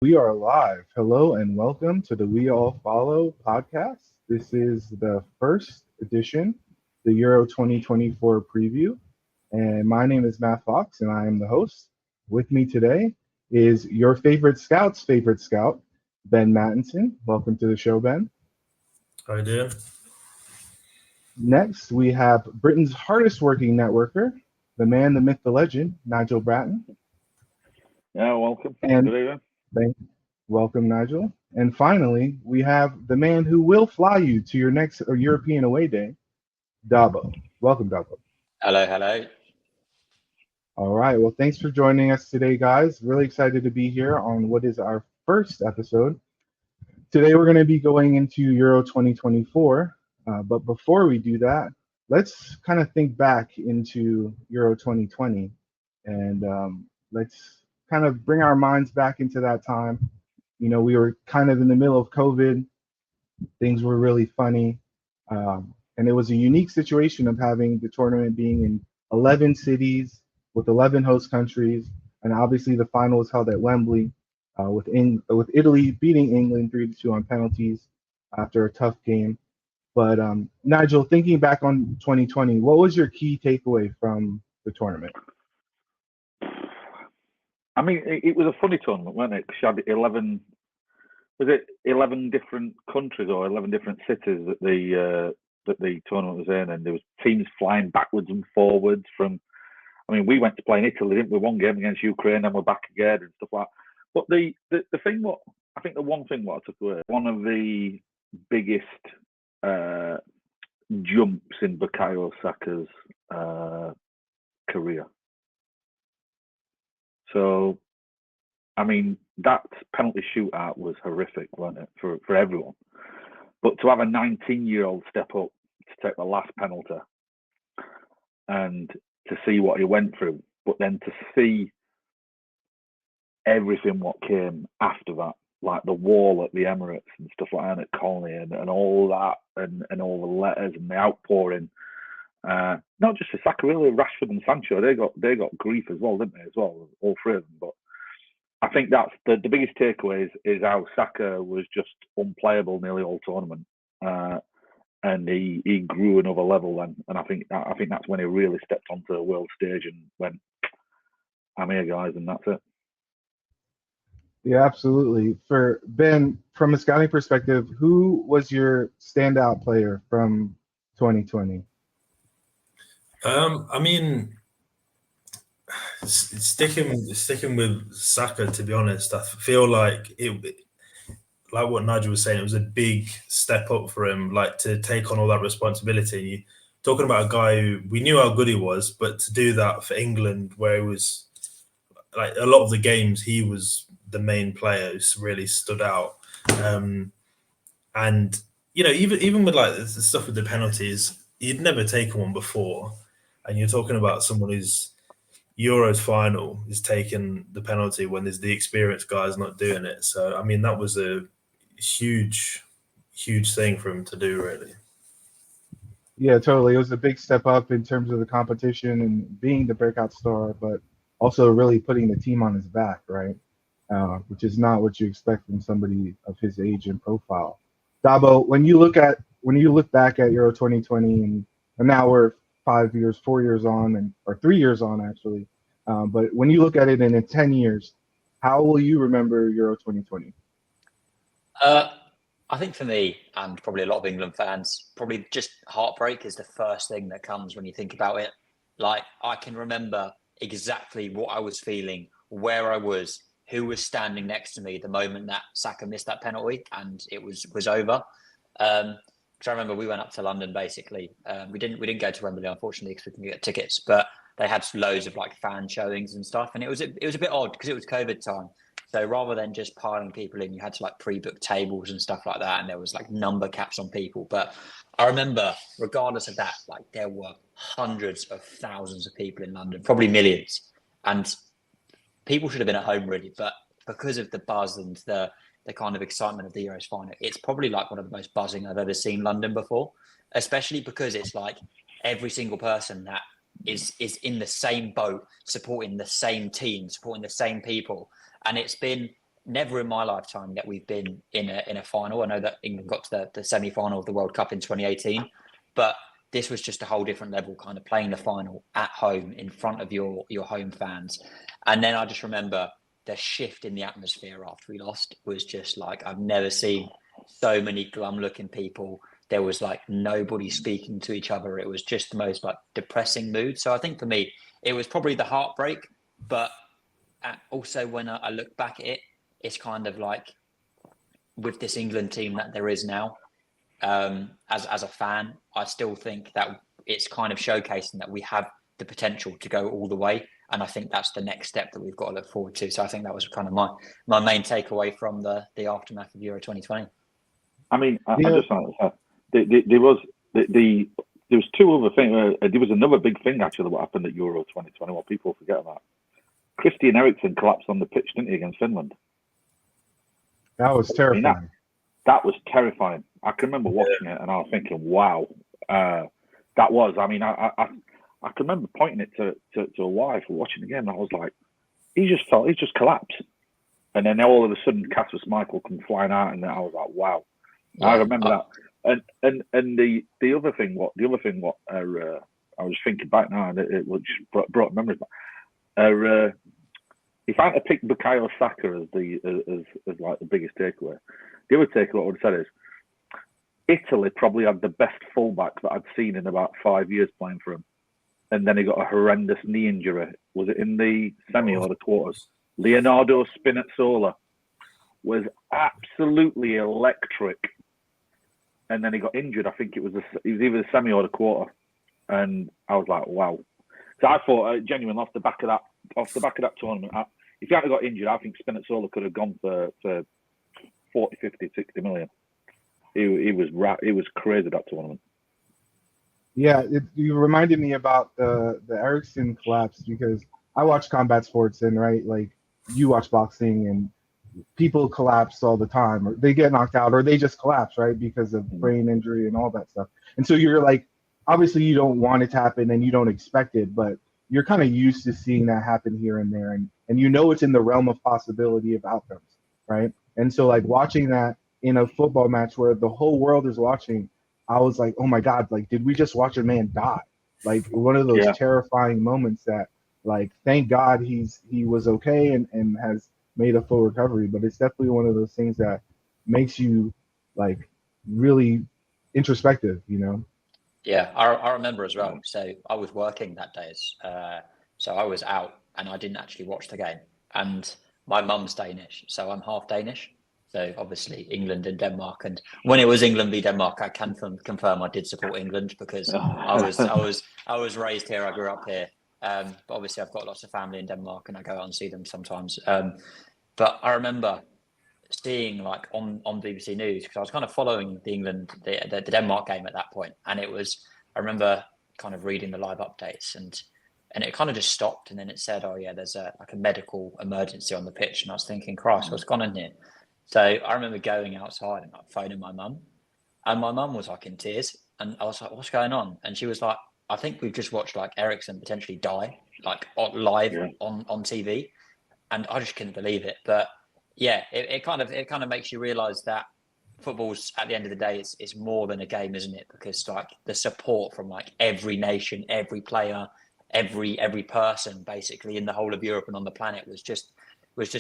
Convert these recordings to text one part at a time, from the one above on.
We are live. Hello and welcome to the We All Follow podcast. This is the first edition, the Euro 2024 preview. And my name is Matt Fox and I am the host. With me today is your favorite scout's favorite scout, Ben Mattinson. Welcome to the show, Ben. How you doing? Next, we have Britain's hardest working networker, the man, the myth, the legend, Nigel Bratton. Yeah, welcome. And Good evening. Welcome, Nigel. And finally, we have the man who will fly you to your next European away day, Dobbo. Welcome, Dobbo. Hello. All right. Well, thanks for joining us today, guys. Really excited to be here on what is our first episode. Today, we're going to be going into Euro 2024. But before we do that, let's kind of think back into Euro 2020 and let's kind of bring our minds back into that time. You know, we were kind of in the middle of COVID. Things were really funny. And it was a unique situation of having the tournament being in 11 cities with 11 host countries. And obviously the final was held at Wembley with Italy beating England 3-2 on penalties after a tough game. But Nigel, thinking back on 2020, what was your key takeaway from the tournament? I mean, it was a funny tournament, wasn't it? 'Cause you had 11, was it 11 different countries or 11 different cities that the tournament was in, and there was teams flying backwards and forwards from. I mean, we went to play in Italy, didn't we? One game against Ukraine, and we're back again and stuff like that. But the thing, what I think the one thing what I took away, one of the biggest jumps in Bukayo Saka's career. So, I mean, that penalty shootout was horrific, wasn't it, for everyone? But to have a 19-year-old step up to take the last penalty and to see what he went through, but then to see everything what came after that, like the wall at the Emirates and stuff like that at Colney and all that, and all the letters and the outpouring. Not just for Saka, really, Rashford and Sancho, they got grief as well, didn't they? As well, all three of them. But I think that's the biggest takeaway is how Saka was just unplayable nearly all tournament, and he grew another level then. And I think that's when he really stepped onto the world stage and went, "I'm here, guys," and that's it. Yeah, absolutely. For Ben, from a scouting perspective, who was your standout player from 2020? I mean, sticking with Saka, to be honest, I feel like like what Nigel was saying, it was a big step up for him, like to take on all that responsibility. And you talking about a guy who we knew how good he was, but to do that for England, where he was like a lot of the games, he was the main player who really stood out. And you know, even with like the stuff with the penalties, he'd never taken one before, and you're talking about someone who's Euros final is taking the penalty when there's the experienced guys not doing it. So I mean, that was a huge thing for him to do, really. Yeah, totally. It was a big step up in terms of the competition and being the breakout star, but also really putting the team on his back, right? Which is not what you expect from somebody of his age and profile. Dobbo, when you look back at Euro 2020, and now we're 4 years on, or 3 years on actually. But when you look at it in 10 years, how will you remember Euro 2020? I think for me, and probably a lot of England fans, probably just heartbreak is the first thing that comes when you think about it. Like, I can remember exactly what I was feeling, where I was, who was standing next to me the moment that Saka missed that penalty and it was over. Because I remember we went up to London basically. We didn't go to Wembley, unfortunately, because we couldn't get tickets, but they had loads of like fan showings and stuff, and it was a bit odd because it was COVID time. So rather than just piling people in, you had to like pre-book tables and stuff like that, and there was like number caps on people. But I remember, regardless of that, like there were hundreds of thousands of people in London, probably millions, and people should have been at home really. But because of the buzz and the kind of excitement of the Euros final, it's probably like one of the most buzzing I've ever seen London before, especially because it's like every single person that is in the same boat, supporting the same team, supporting the same people. And it's been never in my lifetime that we've been in a final. I know that England got to the semi-final of the World Cup in 2018, but this was just a whole different level, kind of playing the final at home in front of your home fans. And then I just remember the shift in the atmosphere after we lost was just like, I've never seen so many glum looking people. There was like nobody speaking to each other. It was just the most like depressing mood. So I think for me, it was probably the heartbreak, but also when I look back at it, it's kind of like with this England team that there is now, as a fan, I still think that it's kind of showcasing that we have the potential to go all the way. And I think that's the next step that we've got to look forward to. So I think that was kind of my main takeaway from the aftermath of Euro 2020. I mean, I just there was two other things. There was another big thing actually what happened at Euro 2020. What people forget about. Christian Eriksen collapsed on the pitch, didn't he, against Finland? That was terrifying. I mean, that was terrifying. I can remember watching it and I was thinking, wow, that was. I mean, I can remember pointing it to a wife watching the game. And I was like, he just collapsed. And then all of a sudden, Casper Schmeichel come flying out, and I was like, wow. Yeah, I remember that. And the other thing, I was thinking back now, and it brought memories back. If I had to pick Bukayo Saka as like the biggest takeaway, the other takeaway I would have said is Italy probably had the best fullback that I'd seen in about 5 years playing for him, and then he got a horrendous knee injury. Was it in the semi or the quarters? Leonardo Spinazzola was absolutely electric, and then he got injured. I think it was either the semi or the quarter, and I was like, wow. So I thought genuinely off the back of that tournament, if he hadn't got injured, I think Spinazzola could have gone for 40, 50, 60 million. He was crazy that tournament. Yeah, you reminded me about the Eriksen collapse because I watch combat sports and right, like you watch boxing and people collapse all the time, or they get knocked out, or they just collapse, right, because of brain injury and all that stuff. And so you're like, obviously you don't want it to happen and you don't expect it, but you're kind of used to seeing that happen here and there, and you know it's in the realm of possibility of outcomes, right? And so like watching that in a football match where the whole world is watching, I was like, oh my God, like did we just watch a man die? Like one of those terrifying moments that, like, thank God he was okay and has made a full recovery, but it's definitely one of those things that makes you like really introspective, you know? Yeah, I remember as well. So I was working that day, so I was out and I didn't actually watch the game. And my mum's Danish, so I'm half Danish. So obviously England and Denmark. And when it was England v Denmark, I can confirm I did support England because I was raised here. I grew up here. But obviously I've got lots of family in Denmark and I go out and see them sometimes. But I remember seeing like on BBC News, because I was kind of following the Denmark game at that point, and I remember kind of reading the live updates and it kind of just stopped, and then it said, oh yeah, there's a medical emergency on the pitch, and I was thinking, Christ, what's gone on here? So I remember going outside and like phoning my mum, and my mum was like in tears, and I was like, what's going on? And she was like, I think we've just watched like Eriksen potentially die like live on TV, and I just couldn't believe it. But yeah, it kind of makes you realise that football's at the end of the day, it's more than a game, isn't it? Because like the support from like every nation, every player, every person basically in the whole of Europe and on the planet was just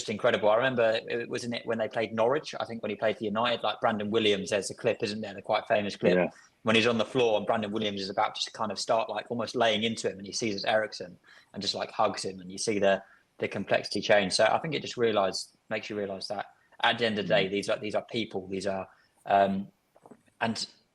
incredible. I remember wasn't it when they played Norwich? I think when he played for United, like Brandon Williams, there's a clip, isn't there? The quite famous clip when he's on the floor and Brandon Williams is about to kind of start like almost laying into him, and he sees it's Eriksen and just like hugs him, and you see the complexity change. So I think it just makes you realise that at the end of the day, these are people. These are and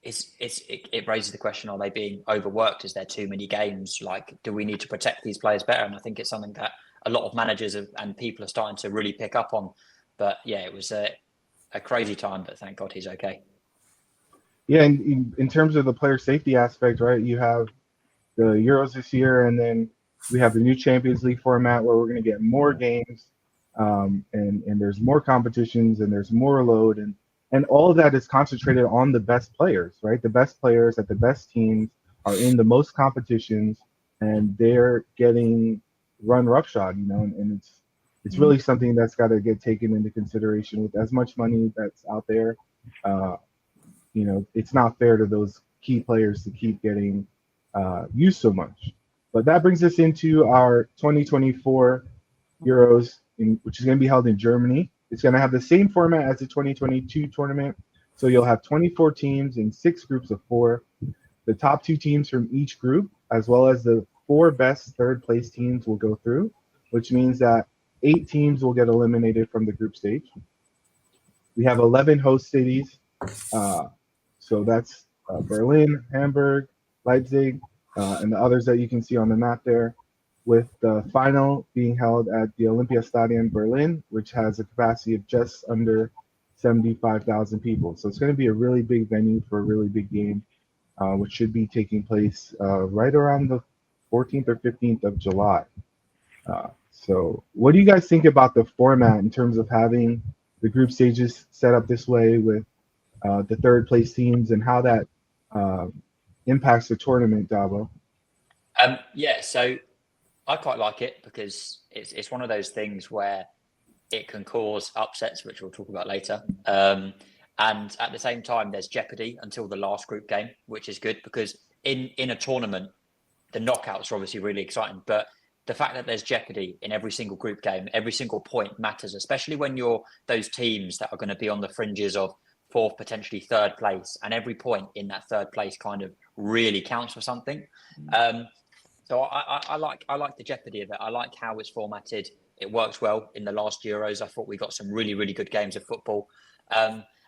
it raises the question: are they being overworked? Is there too many games? Like, do we need to protect these players better? And I think it's something that a lot of managers and people are starting to really pick up on. But yeah, it was a crazy time, but thank God he's okay. Yeah, and in terms of the player safety aspect, right? You have the Euros this year, and then we have the new Champions League format where we're going to get more games, and there's more competitions and there's more load, and all of that is concentrated on the best players, right? The best players at the best teams are in the most competitions, and they're getting run roughshod, you know, and it's really something that's got to get taken into consideration with as much money that's out there. It's not fair to those key players to keep getting used so much. But that brings us into our 2024 Euros, which is going to be held in Germany. It's going to have the same format as the 2022 tournament. So you'll have 24 teams in 6 groups of 4. The top 2 teams from each group, as well as the 4 best third-place teams, will go through, which means that 8 teams will get eliminated from the group stage. We have 11 host cities. So that's Berlin, Hamburg, Leipzig, and the others that you can see on the map there, with the final being held at the Olympiastadion Berlin, which has a capacity of just under 75,000 people. So it's going to be a really big venue for a really big game, which should be taking place right around the 14th or 15th of July. So what do you guys think about the format in terms of having the group stages set up this way with the third place teams, and how that impacts the tournament, Dobbo? So I quite like it because it's one of those things where it can cause upsets, which we'll talk about later. And at the same time, there's jeopardy until the last group game, which is good because in a tournament, the knockouts are obviously really exciting. But the fact that there's jeopardy in every single group game, every single point matters, especially when you're those teams that are going to be on the fringes of 4th, potentially 3rd place. And every point in that 3rd place kind of really counts for something. So I like the jeopardy of it. I like how it's formatted. It works well in the last Euros. I thought we got some really, really good games of football.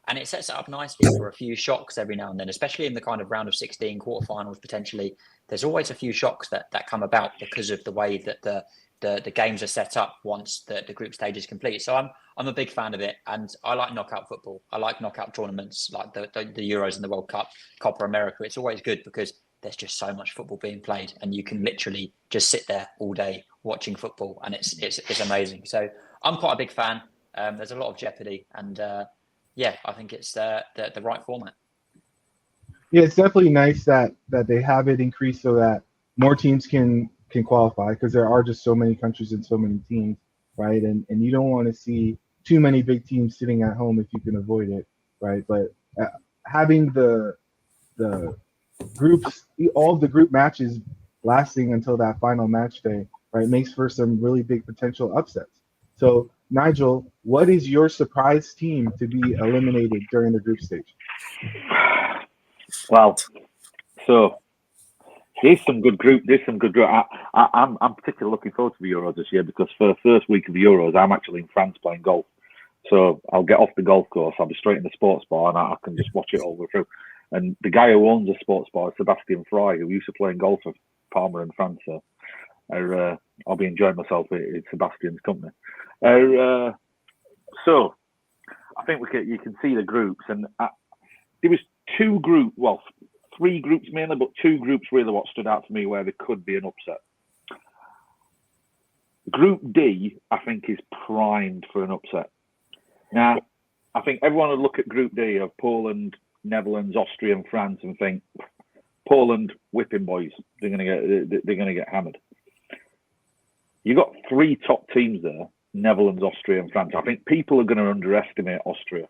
And it sets it up nicely for a few shocks every now and then, especially in the kind of round of 16 quarterfinals, potentially. There's always a few shocks that come about because of the way that the games are set up once the group stage is complete. So I'm a big fan of it, and I like knockout football. I like knockout tournaments like the Euros and the World Cup, Copa America. It's always good because there's just so much football being played, and you can literally just sit there all day watching football, and it's amazing. So I'm quite a big fan. There's a lot of jeopardy, and I think it's the right format. Yeah, it's definitely nice that they have it increased so that more teams can qualify, because there are just so many countries and so many teams, right? And you don't want to see too many big teams sitting at home if you can avoid it, right? But having the groups, all of the group matches lasting until that final match day, right, makes for some really big potential upsets. So, Nigel, what is your surprise team to be eliminated during the group stage? Well, so there's some good group. I'm particularly looking forward to the Euros this year because for the first week of the Euros, I'm actually in France playing golf. So I'll get off the golf course. I'll be straight in the sports bar and I can just watch it all the way through. And the guy who owns the sports bar is Sebastian Fry, who used to play in golf for Palmer in France. So I'll be enjoying myself in Sebastian's company. So I think you can see the groups, and there was 3 groups mainly, but 2 groups really what stood out for me where there could be an upset. Group D, I think, is primed for an upset. Now, I think everyone would look at Group D of Poland, Netherlands, Austria, and France and think Poland whipping boys. They're going to get hammered. You got 3 top teams there: Netherlands, Austria, and France. I think people are going to underestimate Austria,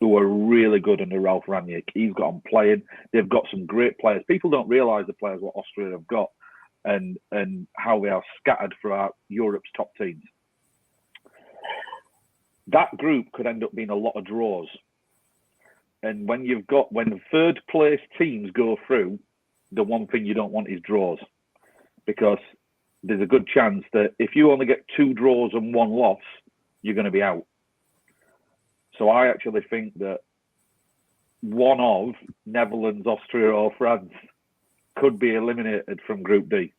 who are really good under Ralf Rangnick. He's got them playing. They've got some great players. People don't realise the players what Austria have got and how they are scattered throughout Europe's top teams. That group could end up being a lot of draws. And when the 3rd place teams go through, the one thing you don't want is draws, because there's a good chance that if you only get 2 draws and 1 loss, you're going to be out. So I actually think that one of Netherlands, Austria, or France could be eliminated from Group D.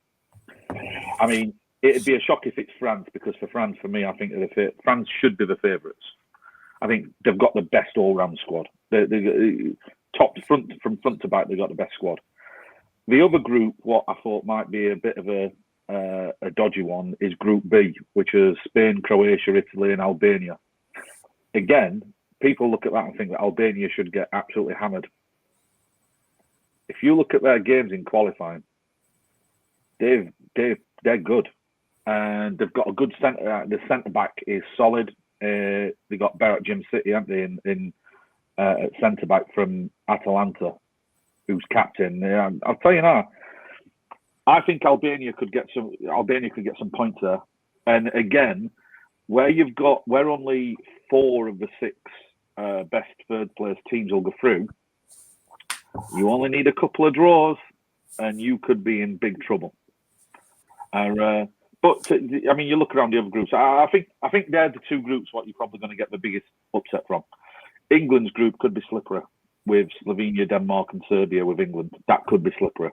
I mean, it'd be a shock if it's France, because for France, for me, I think France should be the favourites. I think they've got the best all-round squad. They top to front, from front to back, they've got the best squad. The other group, what I thought might be a bit of a dodgy one, is Group B, which is Spain, Croatia, Italy, and Albania. Again, people look at that and think that Albania should get absolutely hammered. If you look at their games in qualifying, they're good. and they've got a good centre. The centre back is solid. They got Barrett Jim City, haven't they, in at centre back from Atalanta, who's captain. I'll tell you now, I think Albania could get some points there. And again, where only 4 of the 6 best third place teams will go through, you only need a couple of draws, and you could be in big trouble. But I mean, you look around the other groups. I think they're the 2 groups what you're probably going to get the biggest upset from. England's group could be slippery with Slovenia, Denmark, and Serbia. With England, that could be slippery.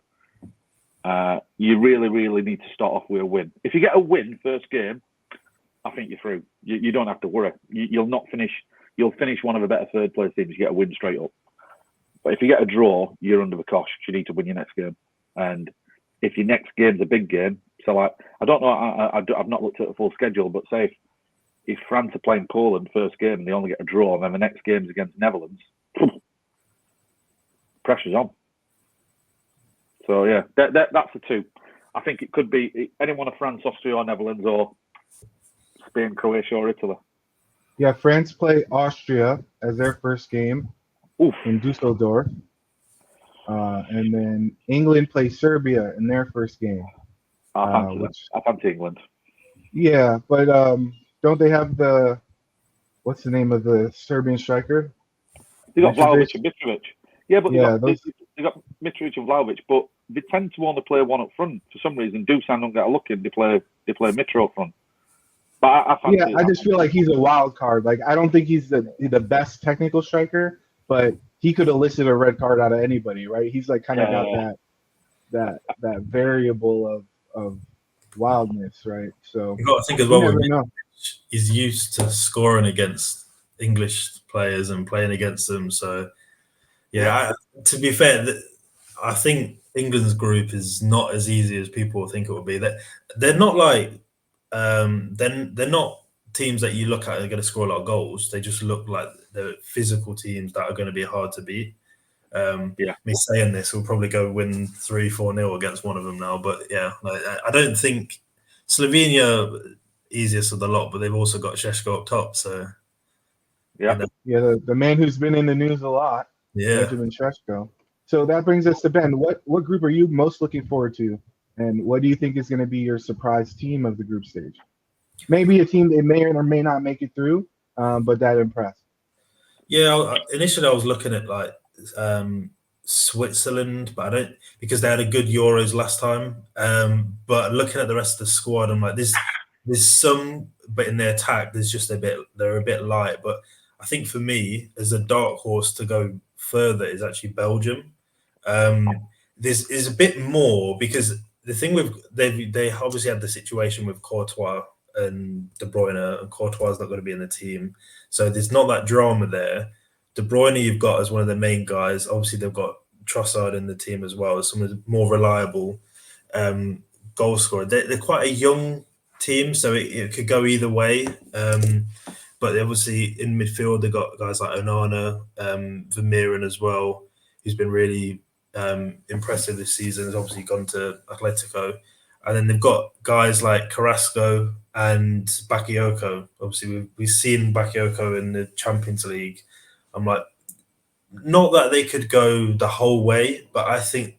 You really, really need to start off with a win. If you get a win first game, I think you're through. You don't have to worry. You'll not finish. You'll finish one of the better third place teams. You get a win straight up. But if you get a draw, you're under the cosh. You need to win your next game. And if your next game's a big game, so like, I don't know. I've not looked at the full schedule, but say if France are playing Poland first game and they only get a draw, and then the next game's against Netherlands, pressure's on. So yeah, that's the 2. I think it could be any one of France, Austria, or Netherlands, or Spain, Croatia, or Italy. Yeah, France play Austria as their first game in Dusseldorf. And then England play Serbia in their first game. I fancy England. Yeah, but don't they have what's the name of the Serbian striker? They got Vlahovic and Mitrovic. Yeah, but they got Mitrovic and Vlahovic, but they tend to only play one up front for some reason. Dusan don't get a look in. They play Mitro up front. But I just feel like he's a wild card. Like, I don't think he's the best technical striker, but he could elicit a red card out of anybody, right? He's like kind of got that variable of wildness, right? So you got to think as well. He's used to scoring against English players and playing against them. So to be fair, I think England's group is not as easy as people think it would be. They're not like they're not teams that you look at and are going to score a lot of goals. They just look like the physical teams that are going to be hard to beat. Me saying this, we'll probably go win 3-4-0 against one of them now. But yeah, I don't think Slovenia easiest of the lot, but they've also got Šeško up top. So the man who's been in the news a lot, Benjamin Šeško. So that brings us to Ben. What group are you most looking forward to, and what do you think is going to be your surprise team of the group stage? Maybe a team that may or may not make it through, but that impressed. Yeah, initially I was looking at like Switzerland, but because they had a good Euros last time. But looking at the rest of the squad, I'm like, there's some, but in their attack, they're a bit light. But I think for me, as a dark horse to go further is actually Belgium. This is a bit more because the thing they obviously had the situation with Courtois and De Bruyne, and Courtois is not going to be in the team, so there's not that drama there. De Bruyne you've got as one of the main guys. Obviously they've got Trossard in the team as well as some of the more reliable goal scorer. They're quite a young team, so it could go either way. But obviously in midfield they've got guys like Onana, Vermeeren as well, who's been really impressive this season. Has obviously gone to Atletico, and then they've got guys like Carrasco and Bakayoko. Obviously we've seen Bakayoko in the Champions League. I'm like, not that they could go the whole way, but I think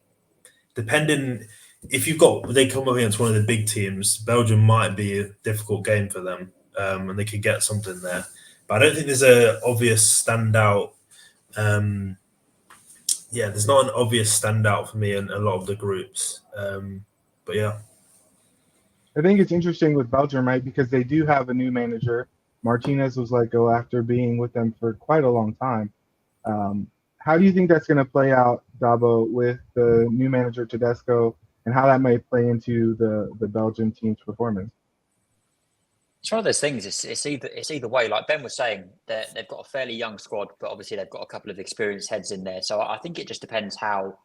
depending if they come up against one of the big teams, Belgium might be a difficult game for them, and they could get something there. But I don't think there's an obvious standout. There's not an obvious standout for me in a lot of the groups. But yeah. I think it's interesting with Belgium, right? Because they do have a new manager. Martinez was let go after being with them for quite a long time. How do you think that's going to play out, Dobbo, with the new manager Tedesco, and how that might play into the Belgian team's performance? It's one of those things. It's either way. Like Ben was saying, they've got a fairly young squad, but obviously they've got a couple of experienced heads in there. So I think it just depends how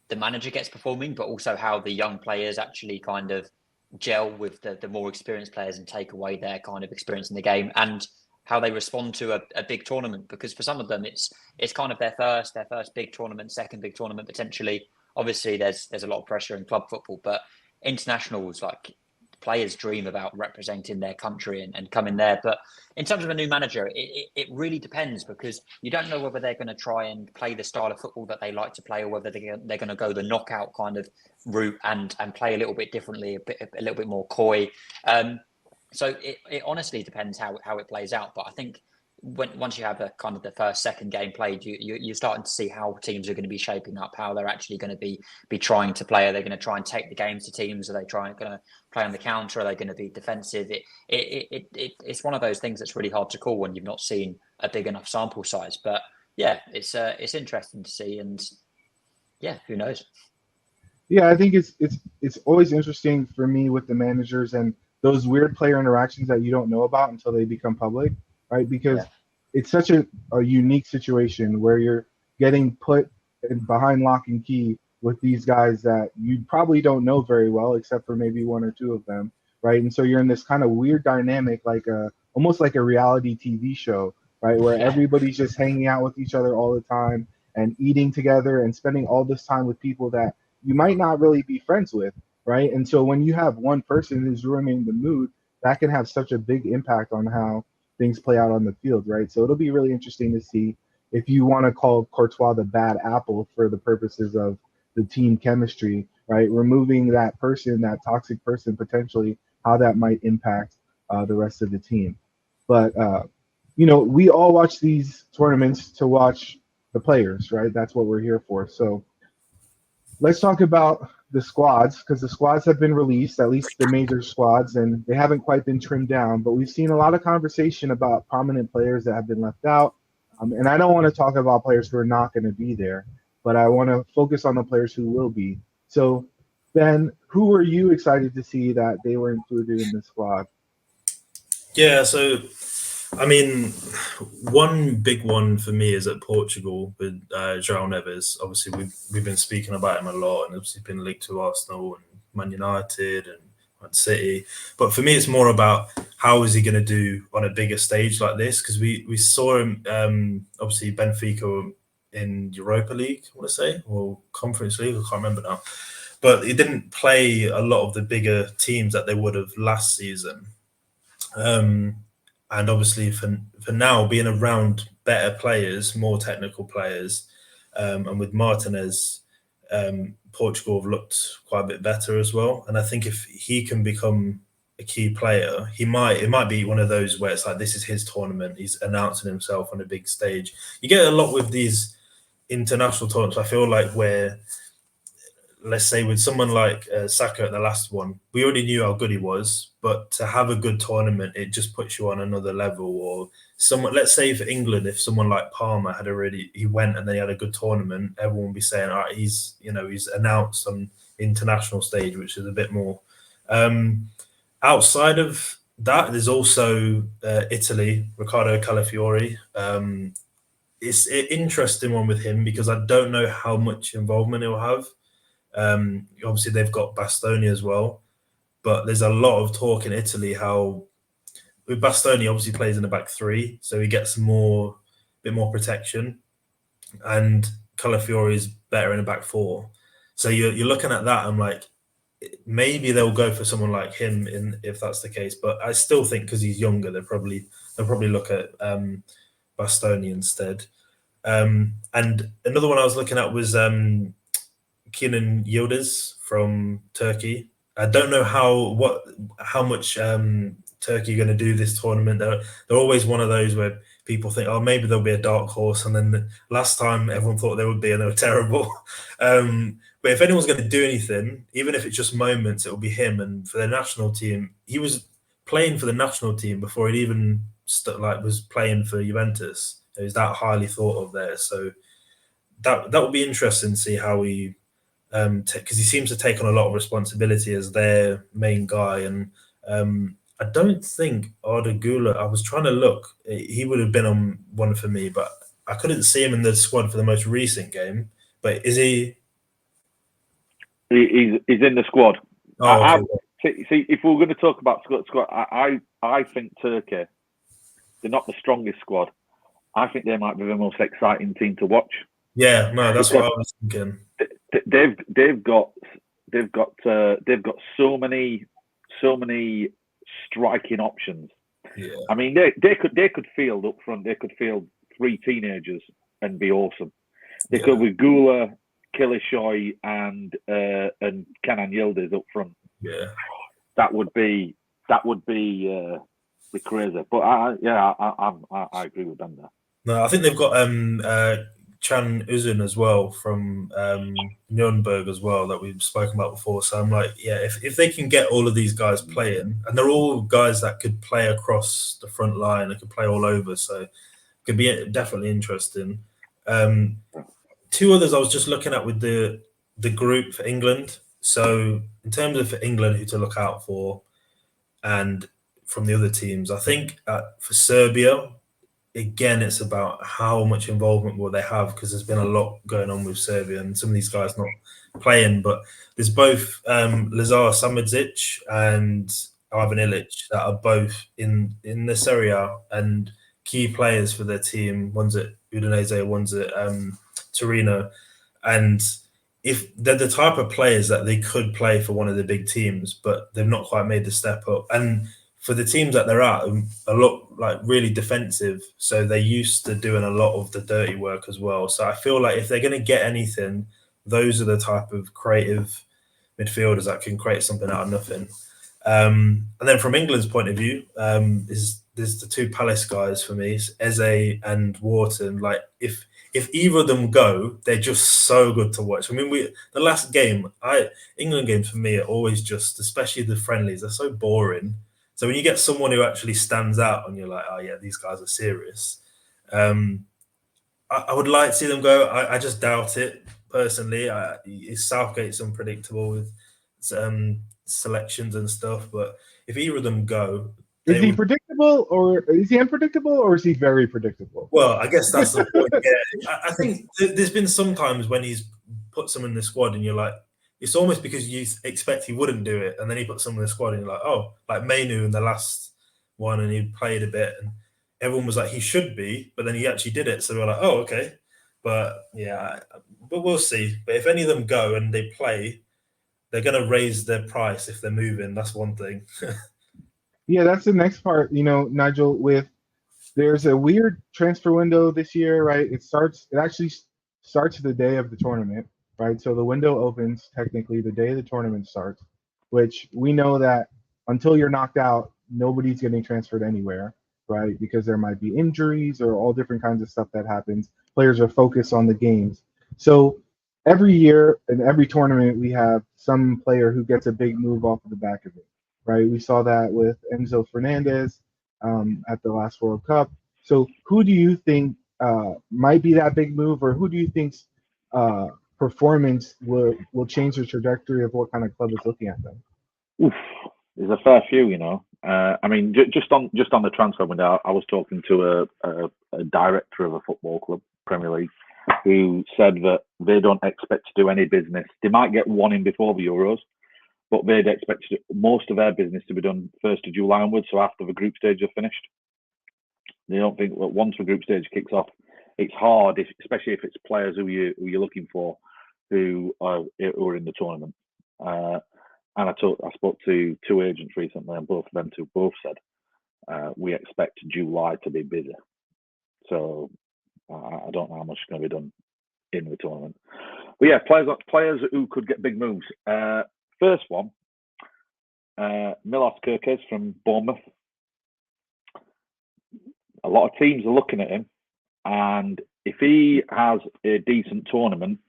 the manager gets performing, but also how the young players actually kind of gel with the more experienced players and take away their kind of experience in the game, and how they respond to a big tournament. Because for some of them, it's kind of their first big tournament, second big tournament potentially. Obviously, there's a lot of pressure in club football, but internationals, like players dream about representing their country and coming there. But in terms of a new manager, it really depends, because you don't know whether they're going to try and play the style of football that they like to play, or whether they're going to go the knockout kind of route and play a little bit differently, a little bit more coy. So it honestly depends how it plays out. But I think once you have a kind of the first, second game played, you're starting to see how teams are going to be shaping up, how they're actually going to be trying to play. Are they going to try and take the games to teams? Are they going to play on the counter? Are they going to be defensive? It's one of those things that's really hard to call when you've not seen a big enough sample size. But yeah, it's interesting to see, and yeah, who knows? Yeah, I think it's always interesting for me with the managers and those weird player interactions that you don't know about until they become public, right? Because it's such a unique situation where you're getting put behind lock and key with these guys that you probably don't know very well, except for maybe one or two of them, right? And so you're in this kind of weird dynamic, almost like a reality TV show, right? Where everybody's just hanging out with each other all the time and eating together and spending all this time with people that you might not really be friends with, right? And so when you have one person who's ruining the mood, that can have such a big impact on how things play out on the field, right? So it'll be really interesting to see if you want to call Courtois the bad apple for the purposes of the team chemistry, right? Removing that person, that toxic person potentially, how that might impact the rest of the team. But, we all watch these tournaments to watch the players, right? That's what we're here for. So let's talk about the squads, because the squads have been released, at least the major squads, and they haven't quite been trimmed down. But we've seen a lot of conversation about prominent players that have been left out. And I don't want to talk about players who are not going to be there, but I want to focus on the players who will be. So, Ben, who were you excited to see that they were included in the squad? Yeah, so I mean, one big one for me is at Portugal with João Neves. Obviously, we've been speaking about him a lot, and obviously been linked to Arsenal and Man United and Man City. But for me, it's more about how is he going to do on a bigger stage like this? Because we saw him, obviously, Benfica in Europa League, I want to say, or Conference League, I can't remember now. But he didn't play a lot of the bigger teams that they would have last season. And obviously for now, being around better players, more technical players, and with Martinez, Portugal have looked quite a bit better as well. And I think if he can become a key player, it might be one of those where it's like, this is his tournament. He's announcing himself on a big stage. You get a lot with these international tournaments, I feel like, where, let's say with someone like Saka at the last one, we already knew how good he was, but to have a good tournament, it just puts you on another level. Or someone, let's say for England, if someone like Palmer he went and they had a good tournament, everyone would be saying, all right, he's announced on international stage, which is a bit more. Outside of that, there's also Italy, Riccardo Calafiori. It's an interesting one with him because I don't know how much involvement he'll have. Obviously, they've got Bastoni as well, but there's a lot of talk in Italy how with Bastoni obviously plays in the back three, so he gets a bit more protection, and Calafiori is better in the back four. So you're looking at that. I'm like, maybe they'll go for someone like him if that's the case. But I still think because he's younger, they'll probably look at Bastoni instead. And another one I was looking at was Kenan Yildiz from Turkey. I don't know how much Turkey are going to do this tournament. They're always one of those where people think, oh, maybe there'll be a dark horse. And then last time everyone thought there would be, and they were terrible. But if anyone's going to do anything, even if it's just moments, it will be him. And for the national team, he was playing for the national team before he even was playing for Juventus. He was that highly thought of there. So that would be interesting to see how he, because he seems to take on a lot of responsibility as their main guy. And I don't think Arda Güler, I was trying to look, he would have been on one for me, but I couldn't see him in the squad for the most recent game. But is he? He's in the squad. Oh, okay. See, if we're going to talk about squad, I think Turkey, they're not the strongest squad. I think they might be the most exciting team to watch. Yeah, no, that's what I was thinking. They've got so many so many striking options. Yeah. I mean, they could field up front. They could field 3 teenagers and be awesome. They could with Gula, Killishoy, and Kenan Yildiz up front. Yeah. That would be crazy. But I agree with them there. No, I think they've got Chan Uzun as well from Nuremberg as well that we've spoken about before. So I'm like, yeah, if they can get all of these guys playing, and they're all guys that could play across the front line, they could play all over, so it could be definitely interesting. 2 others I was just looking at with the group for England. So in terms of for England, who to look out for, and from the other teams, I think for Serbia, again, it's about how much involvement will they have, because there's been a lot going on with Serbia and some of these guys not playing. But there's both Lazar Samodzic and Ivan Ilic that are both in the Serie A and key players for their team. One's at Udinese, one's at Torino. And if they're the type of players that they could play for one of the big teams, but they've not quite made the step up. And for the teams that they're at, a lot like really defensive, so they're used to doing a lot of the dirty work as well. So I feel like if they're going to get anything, those are the type of creative midfielders that can create something out of nothing. And then from England's point of view, there's the 2 Palace guys for me, Eze and Wharton. Like if either of them go, they're just so good to watch. I mean, the last game, England games for me are always just, especially the friendlies, they're so boring. So when you get someone who actually stands out and you're like, oh yeah, these guys are serious, I would like to see them go. I just doubt it personally. Southgate's unpredictable with selections and stuff, but if either of them go, is he predictable, or is he unpredictable, or is he very predictable? Well, I guess that's the point. Yeah, I think there's been some times when he's put someone in the squad and you're like, it's almost because you expect he wouldn't do it, and then he put someone in the squad and you're like, oh, like Mainu in the last one, and he played a bit, and everyone was like, he should be, but then he actually did it, so we're like, oh, okay. But yeah, but we'll see. But if any of them go and they play, they're going to raise their price if they're moving. That's one thing. Yeah, that's the next part, Nigel, there's a weird transfer window this year, right? It actually starts the day of the tournament, right? So the window opens technically the day the tournament starts, which we know that until you're knocked out, nobody's getting transferred anywhere, right? Because there might be injuries or all different kinds of stuff that happens. Players are focused on the games. So every year in every tournament, we have some player who gets a big move off of the back of it, right? We saw that with Enzo Fernandez at the last World Cup. So who do you think might be that big move, or who do you think's performance will change the trajectory of what kind of club is looking at them? Oof, there's a fair few, I mean, just on the transfer window, I was talking to a director of a football club, Premier League, who said that they don't expect to do any business. They might get one in before the Euros, but they'd expect most of their business to be done 1st of July onwards, so after the group stage are finished. They don't think that once the group stage kicks off, it's hard, especially if it's players who you're looking for who are in the tournament. And I spoke to 2 agents recently, and both of them both said we expect July to be busy. So I don't know how much is going to be done in the tournament. But yeah, players who could get big moves. First one, Milos Kerkez from Bournemouth. A lot of teams are looking at him, and if he has a decent tournament,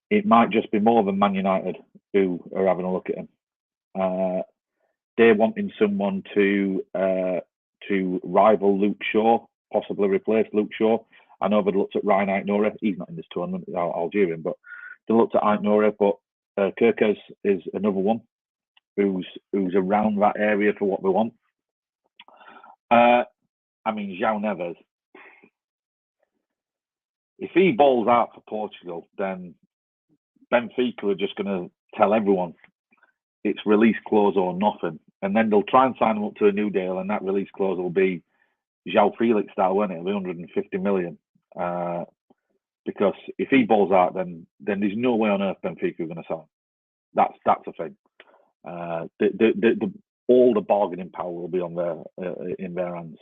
it might just be more than Man United who are having a look at him. They're wanting someone to rival Luke Shaw, possibly replace Luke Shaw. I know they've looked at Ryan Aitnouri. He's not in this tournament, Algerian, but they looked at Aitnouri. But Kerkez is another one who's around that area for what they want. I mean, João Neves, if he balls out for Portugal, then Benfica are just going to tell everyone it's release clause or nothing. And then they'll try and sign him up to a new deal, and that release clause will be João Felix style, won't it? It'll be 150 million. Because if he balls out, then there's no way on earth Benfica are going to sign. That's a thing. All the bargaining power will be on in their hands.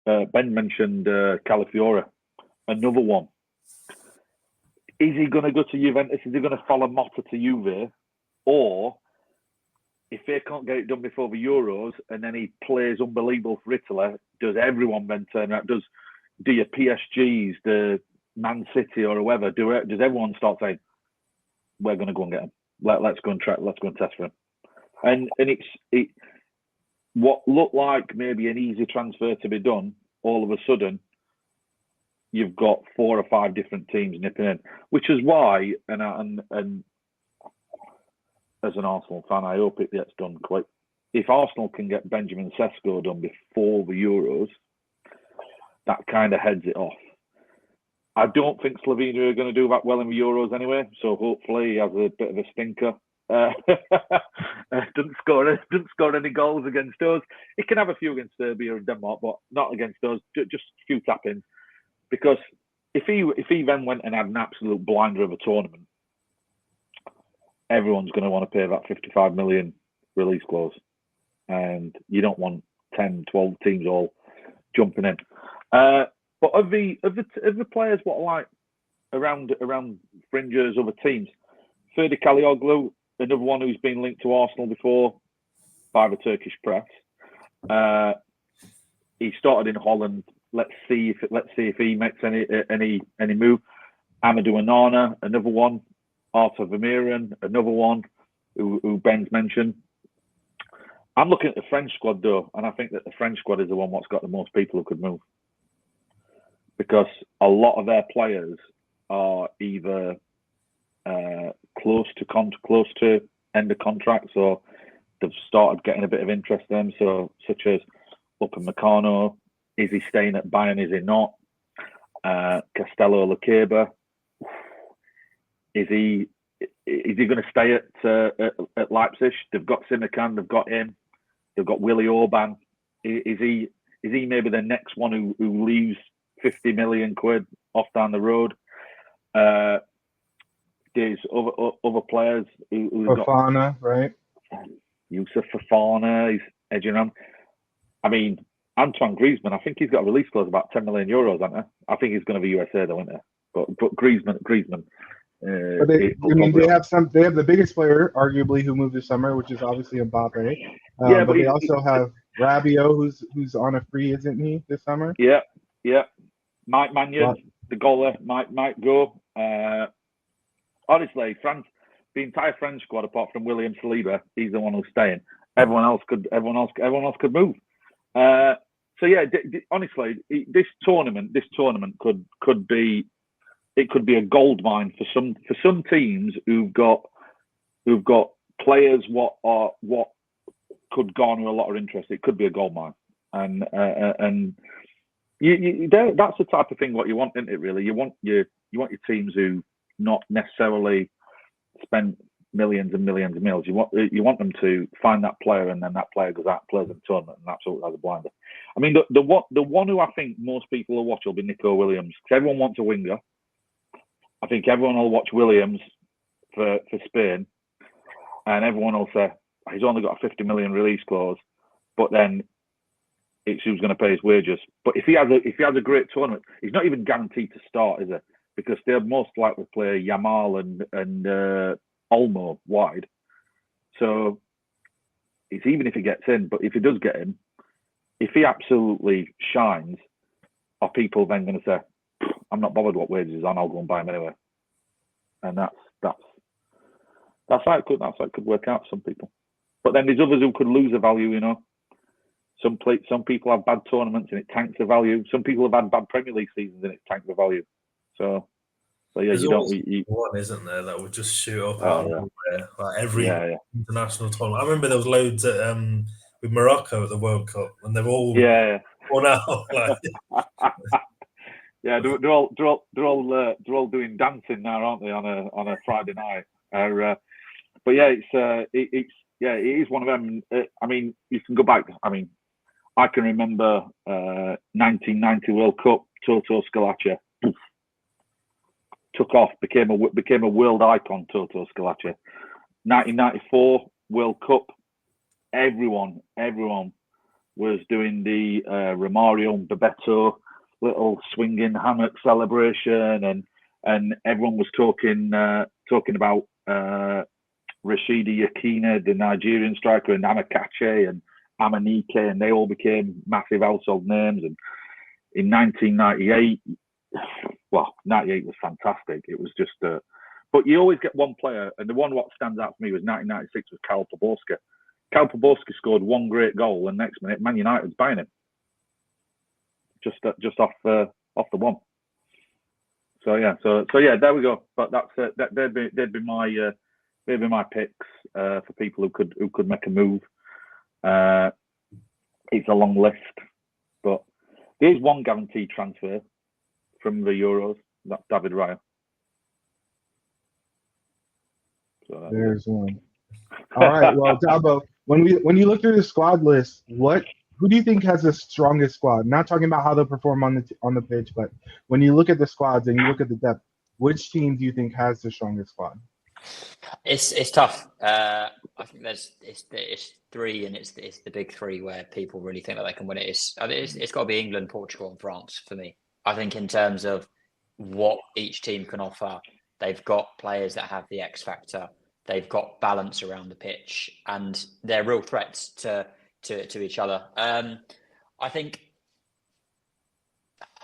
Ben mentioned Calafiore, another one. Is he going to go to Juventus? Is he going to follow Motta to Juve? Or if they can't get it done before the Euros and then he plays unbelievable for Italy, does everyone then turn around? Do your PSGs, the Man City or whoever, does everyone start saying, we're going to go and get him? Let's go and test for him. And it what looked like maybe an easy transfer to be done, all of a sudden, you've got 4 or 5 different teams nipping in, which is why, and as an Arsenal fan, I hope it gets done quick. If Arsenal can get Benjamin Sesko done before the Euros, that kind of heads it off. I don't think Slovenia are going to do that well in the Euros anyway, so hopefully he has a bit of a stinker. Didn't score any goals against us. He can have a few against Serbia and Denmark, but not against us. Just a few tap-ins. Because if he then went and had an absolute blinder of a tournament, everyone's going to want to pay that 55 million release clause, and you don't want 10, 12 teams all jumping in. But of the players, what are like around fringes, other teams, Ferdi Kalioglu, another one who's been linked to Arsenal before by the Turkish press. He started in Holland. Let's see if he makes any move. Amadou Onana, another one. Arthur Vermeeren, another one who Ben's mentioned. I'm looking at the French squad though, and I think that the French squad is the one that's got the most people who could move, because a lot of their players are either close to end of contracts, or they've started getting a bit of interest in them. So, such as Upamecano, is he staying at Bayern? Is he not? Castello Lakeba, is he going to stay at Leipzig? They've got Simikan, they've got him, they've got Willy Orban. Is he maybe the next one who leaves 50 million quid off down the road? There's other players who Fofana, right? Yusuf Fofana, he's edging around. I mean, Antoine Griezmann, I think he's got a release clause about 10 million euros, hasn't he? I think he's going to be USA though, isn't he? But Griezmann. But they have the biggest player, arguably, who moved this summer, which is obviously Mbappe. But they also have Rabiot, who's on a free, isn't he, this summer? Yeah. Mike Maignan, the goalie, might go. Honestly, France, the entire French squad, apart from William Saliba, he's the one who's staying. Everyone else could move. So yeah, honestly, this tournament could be a gold mine for some teams who've got players what could garner a lot of interest. It could be a gold mine, and that's the type of thing what you want, isn't it? Really, you want your teams who not necessarily spend millions and millions and millions. You want them to find that player, and then that player goes out and plays in the tournament, and absolutely has a blinder. I mean, the one who I think most people will watch will be Nico Williams, because everyone wants a winger. I think everyone will watch Williams for Spain, and everyone will say he's only got a 50 million release clause, but then it's who's going to pay his wages. But if he has a great tournament, he's not even guaranteed to start, is it? Because they're most likely to play Yamal and Olmo wide. So it's even if he gets in, but if he does get in, if he absolutely shines, are people then going to say, I'm not bothered what wages he's on, I'll go and buy him anyway? And that's how it could work out for some people. But then there's others who could lose the value, you know. Some people have bad tournaments and it tanks the value. Some people have had bad Premier League seasons and it tanks the value. So yeah, there's one, isn't there, that would just shoot up out of nowhere, like every international tournament. I remember there was loads at, with Morocco at the World Cup, and they've all won out. Like. Yeah, they're all doing dancing now, aren't they, on a Friday night? But yeah, it is one of them. I mean, you can go back. I mean, I can remember 1990 World Cup. Toto Scalacci took off, became a world icon. Toto Scalacci, 1994 World Cup. Everyone was doing the Romario and Bebeto little swinging hammock celebration, and everyone was talking about Rashidi Yakina, the Nigerian striker, and Amakache and Amanike, and they all became massive household names. And in 1998, well, 98 was fantastic. It was just, but you always get one player, and the one what stands out for me was 1996 was Karl Poborska. Karl Poborska scored one great goal, and next minute Man United's buying him just off the one. So yeah, there we go. But that's they'd be my picks for people who could make a move. It's a long list, but there's one guaranteed transfer from the Euros. That's David Raya. So there's one. All right. Well, Dobbo, when you look through the squad list, who do you think has the strongest squad? Not talking about how they'll perform on the pitch, but when you look at the squads and you look at the depth, which team do you think has the strongest squad? It's tough. I think it's three, and it's the big three where people really think that they can win it. It's got to be England, Portugal, and France for me. I think in terms of what each team can offer, they've got players that have the X factor. They've got balance around the pitch, and they're real threats to each other. I think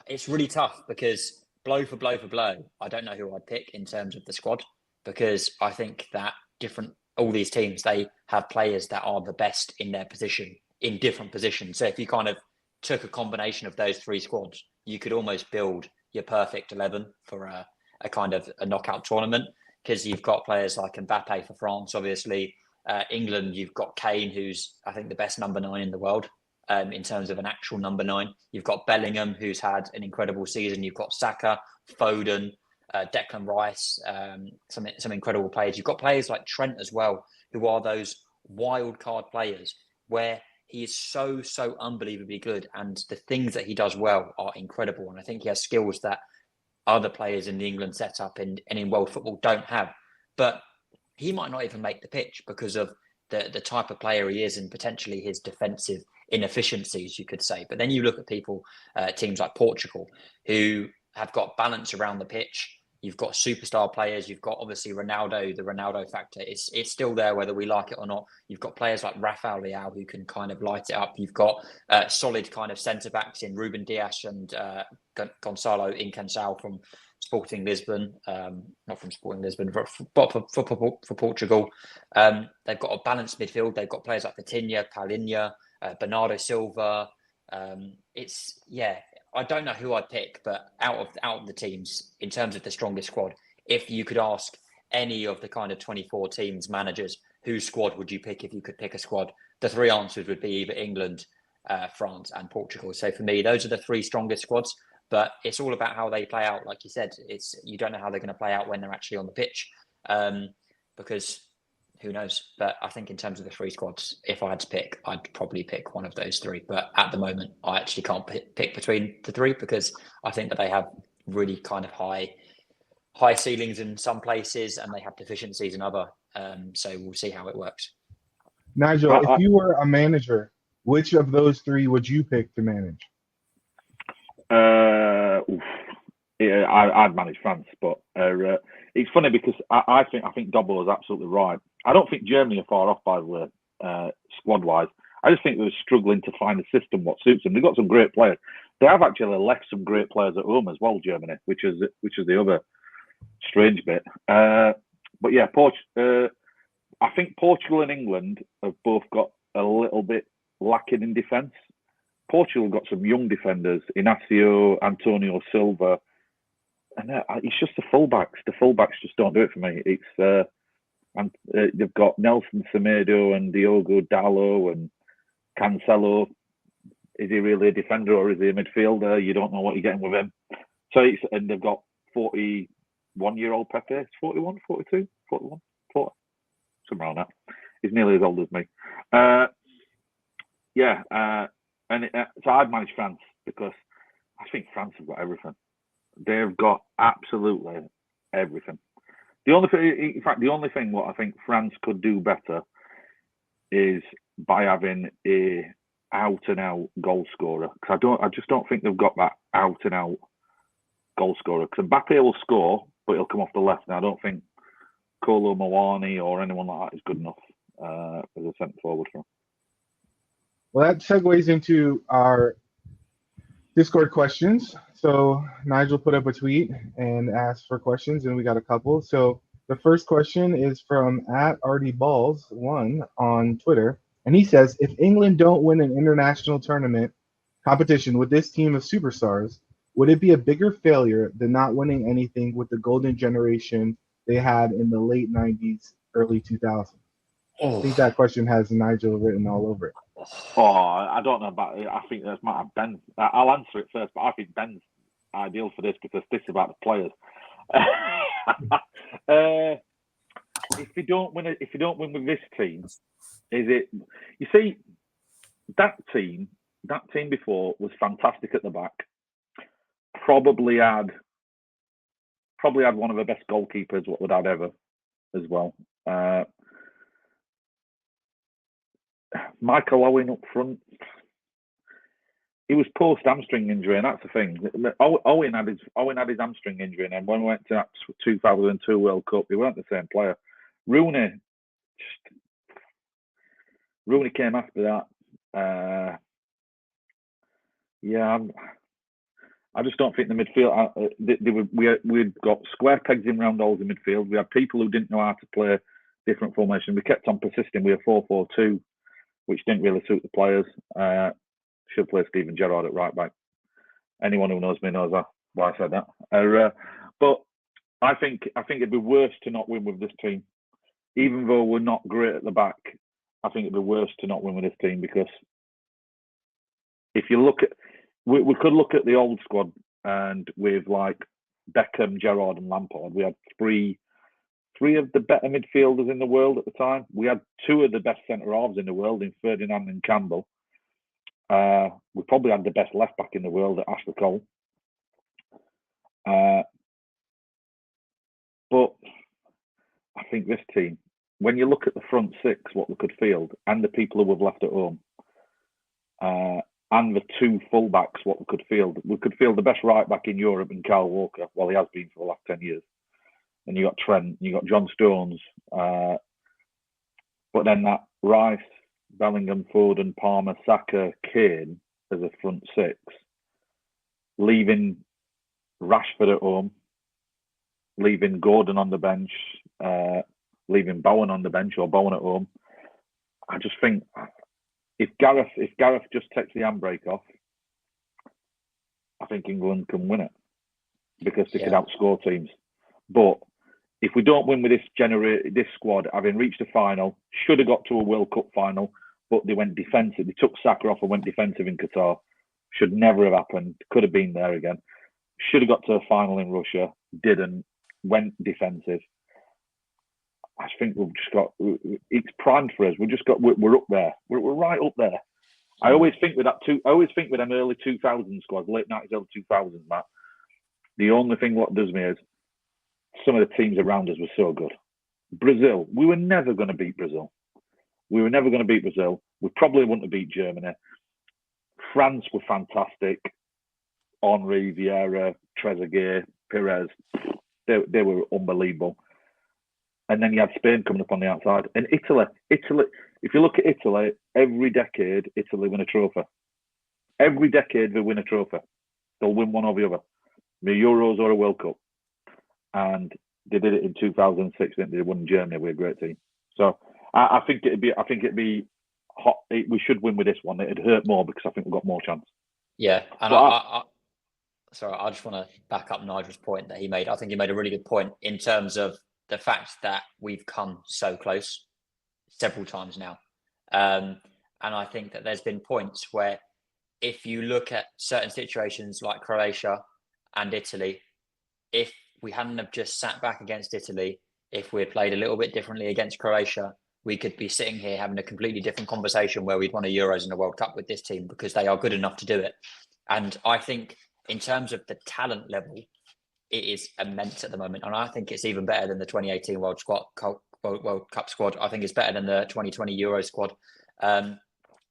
it's really tough because blow for blow, I don't know who I'd pick in terms of the squad, because I think that all these teams, they have players that are the best in their position in different positions. So if you kind of took a combination of those three squads, you could almost build your perfect 11 for a kind of a knockout tournament, because you've got players like Mbappe for France, obviously. England, you've got Kane, who's I think the best number 9 in the world in terms of an actual number 9. You've got Bellingham, who's had an incredible season. You've got Saka, Foden, Declan Rice, some incredible players. You've got players like Trent as well, who are those wild card players where he is so unbelievably good, and the things that he does well are incredible. And I think he has skills that other players in the England setup and in world football don't have. But he might not even make the pitch because of the type of player he is and potentially his defensive inefficiencies, you could say. But then you look at teams like Portugal, who have got balance around the pitch. You've got superstar players. You've got obviously Ronaldo, the Ronaldo factor. It's still there whether we like it or not. You've got players like Rafael Leao who can kind of light it up. You've got solid kind of centre-backs in Ruben Dias and Gonçalo Incensao from Sporting Lisbon, not from Sporting Lisbon, but for Portugal. They've got a balanced midfield. They've got players like Vitinha, Palhinha, Bernardo Silva. I don't know who I'd pick, but out of the teams, in terms of the strongest squad, if you could ask any of the kind of 24 teams managers, whose squad would you pick if you could pick a squad? The three answers would be either England, France, and Portugal. So for me, those are the three strongest squads. But it's all about how they play out. Like you said, you don't know how they're going to play out when they're actually on the pitch, because who knows? But I think in terms of the three squads, if I had to pick, I'd probably pick one of those three. But at the moment, I actually can't pick between the three, because I think that they have really kind of high ceilings in some places and they have deficiencies in other. So we'll see how it works. Nigel, if you were a manager, which of those three would you pick to manage? I'd manage France, but it's funny because I think Dobbo is absolutely right. I don't think Germany are far off, by the way, squad-wise. I just think they're struggling to find a system what suits them. They've got some great players. They have actually left some great players at home as well, Germany, which is the other strange bit. But yeah, I think Portugal and England have both got a little bit lacking in defence. Portugal got some young defenders, Inacio, Antonio Silva, and it's just the fullbacks. The fullbacks just don't do it for me. It's they've got Nelson Semedo and Diogo Dalot and Cancelo. Is he really a defender or is he a midfielder? You don't know what you're getting with him. And they've got 41-year-old Pepe. It's 41, 42, 41, 40, somewhere around that. He's nearly as old as me. So I'd manage France because I think France have got everything. They've got absolutely everything. The only thing, in fact, the only thing what I think France could do better is by having a out and out goal scorer. Because I just don't think they've got that out and out goal scorer. Because Mbappe will score, but he'll come off the left. And I don't think Kolo Muani or anyone like that is good enough as a centre forward for him. Well, that segues into our Discord questions. So Nigel put up a tweet and asked for questions, and we got a couple. So the first question is from @RDBalls1 on Twitter, and he says, if England don't win an international tournament competition with this team of superstars, would it be a bigger failure than not winning anything with the golden generation they had in the late 90s, early 2000s? I think that question has Nigel written all over it. Oh, I don't know about it. I think that might have Ben. I'll answer it first, but I think Ben's ideal for this because this is about the players. If you don't win with this team, is it? You see, that team before was fantastic at the back. Probably had one of the best goalkeepers what we'd had ever, as well. Michael Owen up front. He was post hamstring injury, and that's the thing. Owen had his hamstring injury, and then when we went to that 2002 World Cup, he weren't the same player. Rooney came after that. I just don't think the midfield. We'd got square pegs in round holes in midfield. We had people who didn't know how to play different formation. We kept on persisting with a 4-4-2, which didn't really suit the players. Should play Steven Gerrard at right back. Anyone who knows me knows why I said that. But I think it'd be worse to not win with this team, even though we're not great at the back. I think it'd be worse to not win with this team because if you look at, we could look at the old squad and with like Beckham, Gerrard, and Lampard, we had three of the better midfielders in the world at the time. We had two of the best centre halves in the world in Ferdinand and Campbell. We probably had the best left back in the world at Ashley Cole. But I think this team, when you look at the front six, what we could field, and the people who we've left at home, and the two fullbacks, what we could field the best right back in Europe in Kyle Walker, well, he has been for the last 10 years. And you got Trent, you got John Stones, but then that Rice, Bellingham, Foden, Palmer, Saka, Kane as a front six, leaving Rashford at home, leaving Gordon on the bench, leaving Bowen on the bench or Bowen at home. I just think if Gareth just takes the handbrake off, I think England can win it because they could outscore teams. But if we don't win with this squad, having reached a final, should have got to a World Cup final, but they went defensive. They took Saka off and went defensive in Qatar. Should never have happened. Could have been there again. Should have got to a final in Russia. Didn't. Went defensive. I think we've just got. It's primed for us. We're up there. We're right up there. I always think with them early 2000 squads, late 90s, early 2000s, Matt. The only thing what does me is some of the teams around us were so good. Brazil, we were never going to beat Brazil. We probably wouldn't have beat Germany. France were fantastic. Henry, Vieira, Trezeguet, Perez, they were unbelievable. And then you had Spain coming up on the outside. And Italy, if you look at Italy, every decade, Italy win a trophy. Every decade, they win a trophy. They'll win one or the other. The Euros or a World Cup. And they did it in 2006, didn't they? They won Germany with a great team. So I think it'd be hot. We should win with this one. It'd hurt more because I think we've got more chance. Yeah, and I just want to back up Nigel's point that he made. I think he made a really good point in terms of the fact that we've come so close several times now. And I think that there's been points where if you look at certain situations like Croatia and Italy, if we hadn't have just sat back against Italy, if we had played a little bit differently against Croatia, we could be sitting here having a completely different conversation where we'd won a Euros and a World Cup with this team because they are good enough to do it. And I think in terms of the talent level, it is immense at the moment, and I think it's even better than the 2018 World Cup squad. I think it's better than the 2020 Euro squad, and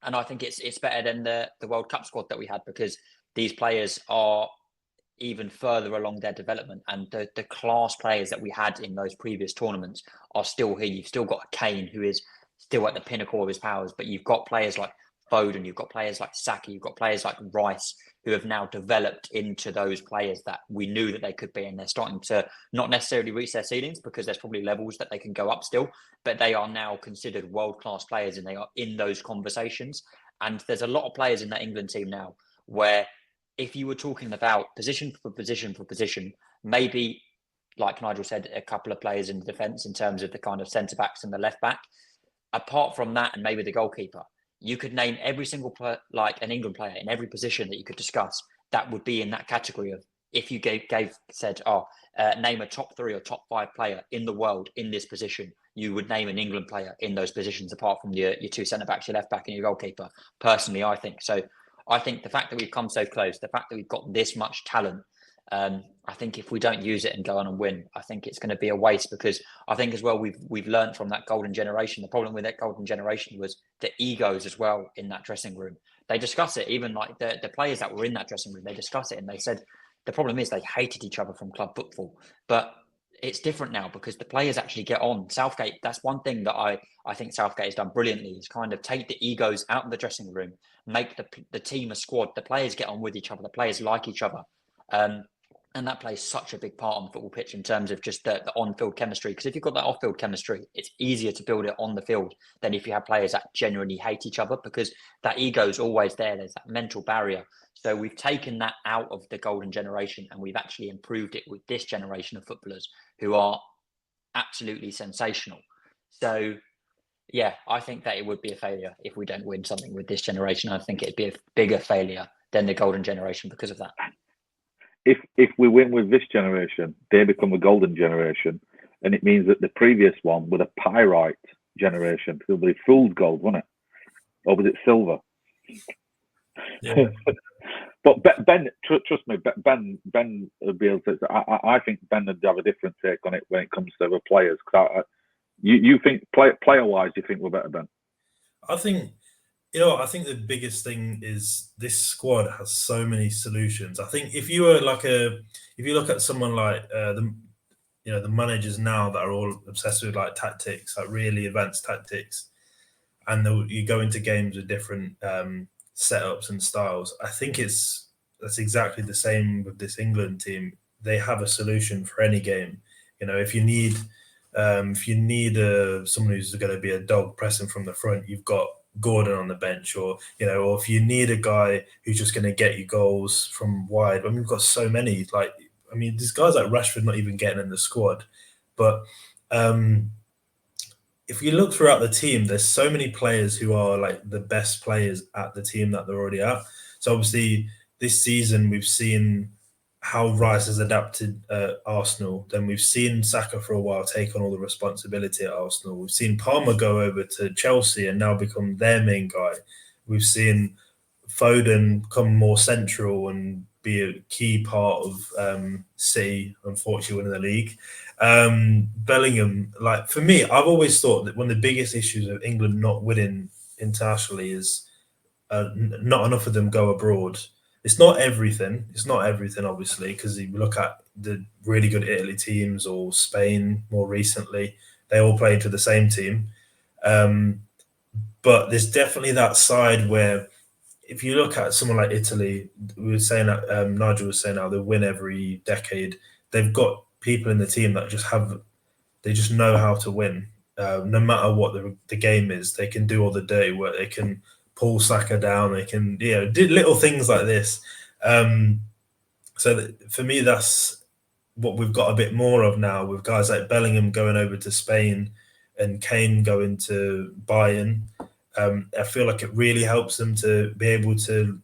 I think it's better than the World Cup squad that we had, because these players are even further along their development, and the class players that we had in those previous tournaments are still here. You've still got a Kane who is still at the pinnacle of his powers, but you've got players like Foden, you've got players like Saka, you've got players like Rice, who have now developed into those players that we knew that they could be, and they're starting to not necessarily reach their ceilings, because there's probably levels that they can go up still, but they are now considered world-class players, and they are in those conversations. And there's a lot of players in that England team now where, if you were talking about position for position, maybe, like Nigel said, a couple of players in the defence in terms of the kind of centre-backs and the left-back, apart from that, and maybe the goalkeeper, you could name every single like an England player in every position that you could discuss that would be in that category of, if you said, name a top 3 or top 5 player in the world in this position, you would name an England player in those positions, apart from your 2 centre-backs, your left-back and your goalkeeper. Personally, I think so. I think the fact that we've come so close, the fact that we've got this much talent, I think if we don't use it and go on and win, I think it's going to be a waste, because I think as well we've learned from that golden generation. The problem with that golden generation was the egos as well in that dressing room. They discuss it, even like the players that were in that dressing room, they discuss it, and they said the problem is they hated each other from club football. But it's different now, because the players actually get on. Southgate, that's one thing that I think Southgate has done brilliantly, is kind of take the egos out of the dressing room, make the team a squad. The players get on with each other. The players like each other. And that plays such a big part on the football pitch in terms of just the on-field chemistry. Because if you've got that off-field chemistry, it's easier to build it on the field than if you have players that genuinely hate each other, because that ego is always there. There's that mental barrier. So we've taken that out of the golden generation, and we've actually improved it with this generation of footballers who are absolutely sensational. So, yeah, I think that it would be a failure if we don't win something with this generation. I think it'd be a bigger failure than the golden generation because of that. If we win with this generation, they become a golden generation, and it means that the previous one with a pyrite generation, it'll be fool's gold, won't it? Or was it silver? Yeah. But Ben, trust me, Ben will be able to. I think Ben would have a different take on it when it comes to the players. You think player wise, you think we're better, Ben? I think. I think the biggest thing is this squad has so many solutions. I think if you look at someone like the managers now that are all obsessed with like tactics, like really advanced tactics, and you go into games with different setups and styles. I think that's exactly the same with this England team. They have a solution for any game. If you need someone who's going to be a dog pressing from the front, you've got Gordon on the bench, or if you need a guy who's just going to get you goals from wide. We've got so many. These guys like Rashford not even getting in the squad, but if you look throughout the team, there's so many players who are like the best players at the team that they're already at. So obviously this season we've seen how Rice has adapted at Arsenal. Then we've seen Saka for a while take on all the responsibility at Arsenal. We've seen Palmer go over to Chelsea and now become their main guy. We've seen Foden come more central and be a key part of City, unfortunately, winning the league. Bellingham, for me, I've always thought that one of the biggest issues of England not winning internationally is not enough of them go abroad. It's not everything, obviously, because you look at the really good Italy teams or Spain more recently, they all played for the same team. But there's definitely that side where if you look at someone like Italy, we were saying that Nigel was saying how they win every decade. They've got people in the team that just know how to win. No matter what the game is, they can do all the dirty work. They can pull Saka down. They can, do little things like this. So for me, that's what we've got a bit more of now, with guys like Bellingham going over to Spain and Kane going to Bayern. I feel like it really helps them to be able to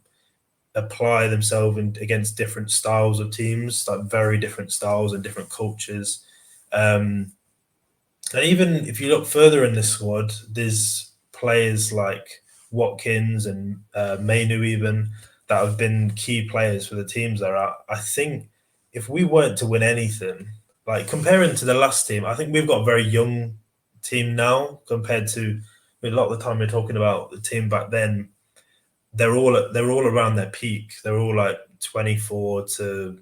apply themselves against different styles of teams, like very different styles and different cultures. And even if you look further in the squad, there's players like Watkins and Mainu even that have been key players for the teams they're at. I think if we weren't to win anything, like comparing to the last team, I think we've got a very young team now compared to a lot of the time we're talking about the team back then. They're all around their peak. They're all like 24 to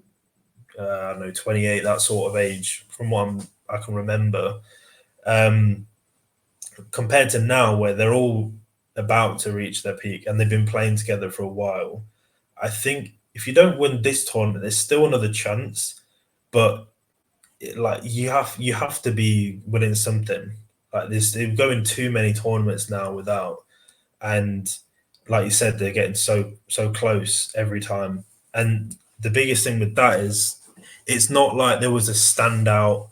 I don't know, 28, that sort of age, from what I can remember. Compared to now, where they're all about to reach their peak and they've been playing together for a while, I think if you don't win this tournament, there's still another chance, but you have to be winning something. Like this, they're going too many tournaments now without, and like you said, they're getting so close every time. And the biggest thing with that is it's not like there was a standout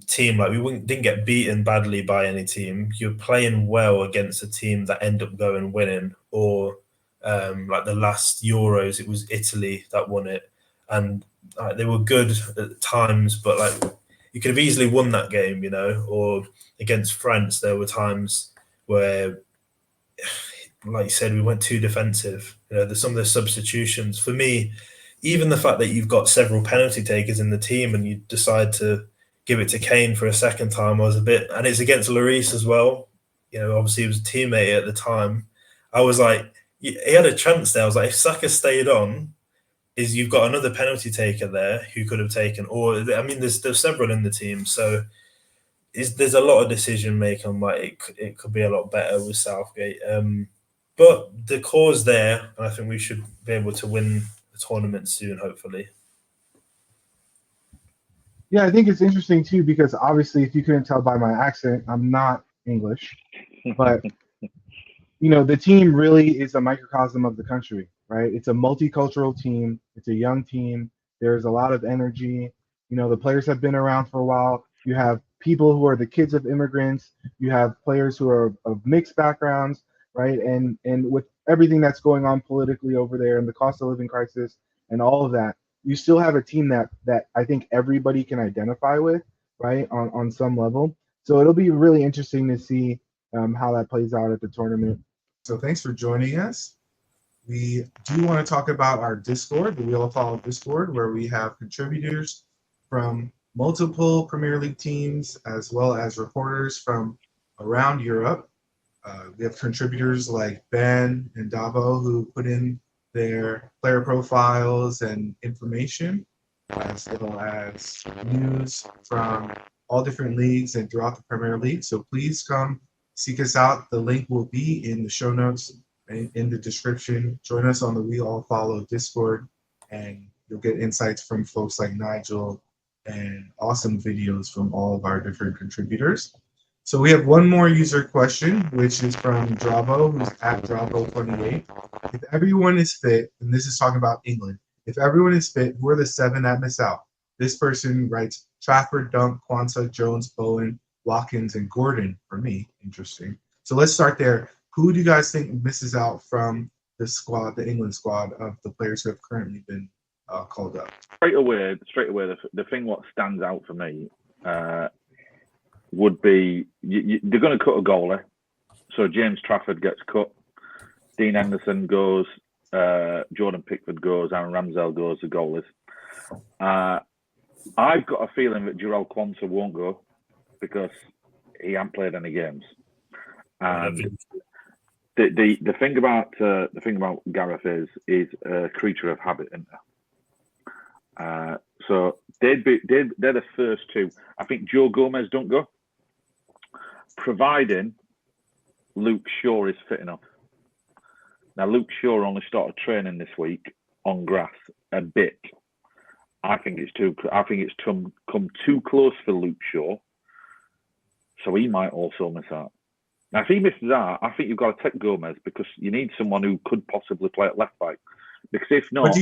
team. Like didn't get beaten badly by any team. You're playing well against a team that end up going winning, or like the last Euros, it was Italy that won it, and they were good at times, but like you could have easily won that game, or against France, there were times where, like you said, we went too defensive. There's some of the substitutions. For me, even the fact that you've got several penalty takers in the team and you decide to give it to Kane for a second time was a bit, and it's against Lloris as well. Obviously he was a teammate at the time. I was like, he had a chance there. I was like, if Saka stayed on, you've got another penalty taker there who could have taken, or I mean, there's several in the team, so there's a lot of decision making. Like it could be a lot better with Southgate, but the core's there, and I think we should be able to win the tournament soon, hopefully. Yeah, I think it's interesting too, because obviously, if you couldn't tell by my accent, I'm not English, but the team really is a microcosm of the country, right? It's a multicultural team. It's a young team. There's a lot of energy. The players have been around for a while. You have people who are the kids of immigrants. You have players who are of mixed backgrounds, right? And with everything that's going on politically over there and the cost of living crisis and all of that, you still have a team that I think everybody can identify with, right? On some level. So it'll be really interesting to see how that plays out at the tournament. So thanks for joining us. We do want to talk about our Discord, the Wheel of Follow Discord, where we have contributors from multiple Premier League teams, as well as reporters from around Europe. We have contributors like Ben and Dobbo, who put in their player profiles and information, as well as news from all different leagues and throughout the Premier League. So please come seek us out. The link will be in the show notes and in the description. Join us on the We All Follow Discord, and you'll get insights from folks like Nigel and awesome videos from all of our different contributors. So we have one more user question, which is from Dobbo, who's at Dobbo28. If everyone is fit, and this is talking about England, if everyone is fit, who are the 7 that miss out? This person writes Trafford, Dunk, Quansah, Jones, Bowen, Watkins, and Gordon for me. Interesting. So let's start there. Who do you guys think misses out from the squad, the England squad, of the players who have currently been called up? Straight away, the thing what stands out for me would be they're going to cut a goalie. So James Trafford gets cut. Dean Henderson goes. Jordan Pickford goes. Aaron Ramsdale goes. The goalies. I've got a feeling that Jarell Quansah won't go, because he hasn't played any games. And the thing about Gareth is a creature of habit, isn't he? So they're the first two. I think Joe Gomez don't go, providing Luke Shaw is fit enough. Now Luke Shaw only started training this week on grass a bit. I think it's come too close for Luke Shaw, so he might also miss out. Now, if he misses out, I think you've got to take Gomez, because you need someone who could possibly play at left back. Because if not,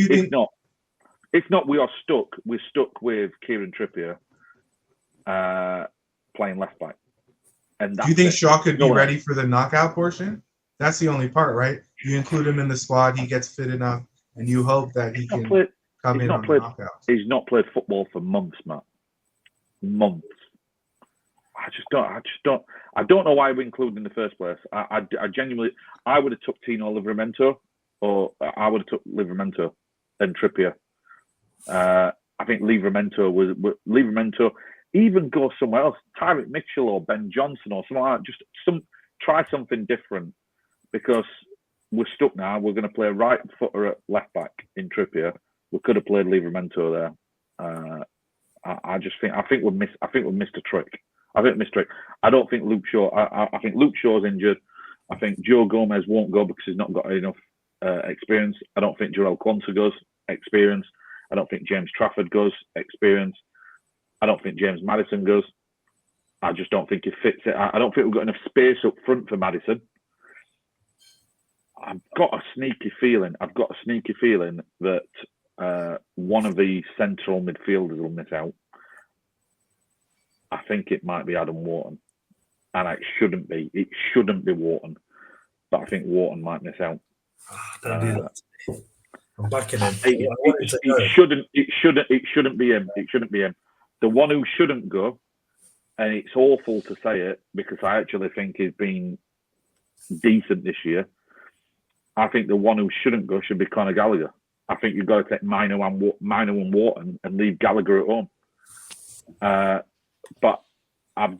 we are stuck. We're stuck with Kieran Trippier playing left back. And do you think Shaw could be ready for the knockout portion? That's the only part, right? You include him in the squad, he gets fit enough, and you hope that he can come in on the knockout. He's not played football for months, Matt. Months. I don't know why we included in the first place. I genuinely, I would have took Tino Livramento, or I would have took Livramento and Trippier I think Livramento even go somewhere else, Tyreek Mitchell or Ben Johnson or something like that. Just try something different, because we're stuck now. We're going to play a right footer at left back in Trippier. We could have played Livramento there. I think we've missed a trick. I don't think Luke Shaw. I think Luke Shaw's injured. I think Joe Gomez won't go because he's not got enough experience. I don't think Jarell Quansah goes, experience. I don't think James Trafford goes, experience. I don't think James Maddison goes. I just don't think he fits it. I don't think we've got enough space up front for Maddison. I've got a sneaky feeling that one of the central midfielders will miss out. I think it might be Adam Wharton, and it shouldn't be. It shouldn't be Wharton, but I think Wharton might miss out. Don't do that. I'm backing him. It shouldn't be him. It shouldn't be him. The one who shouldn't go, and it's awful to say it because I actually think he's been decent this year. I think the one who shouldn't go should be Conor Gallagher. I think you've got to take Mino and Wharton and leave Gallagher at home. But on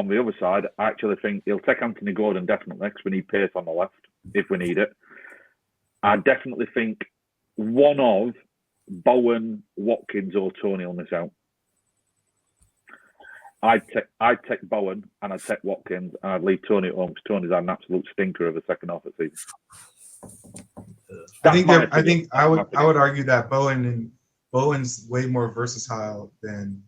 the other side, I actually think he'll take Anthony Gordon definitely because we need pace on the left if we need it. I definitely think one of Bowen, Watkins, or Tony will miss out. I'd take Bowen and I'd take Watkins and I'd leave Tony at home because Tony's had an absolute stinker of the second half of the season. I think I would argue that Bowen's way more versatile than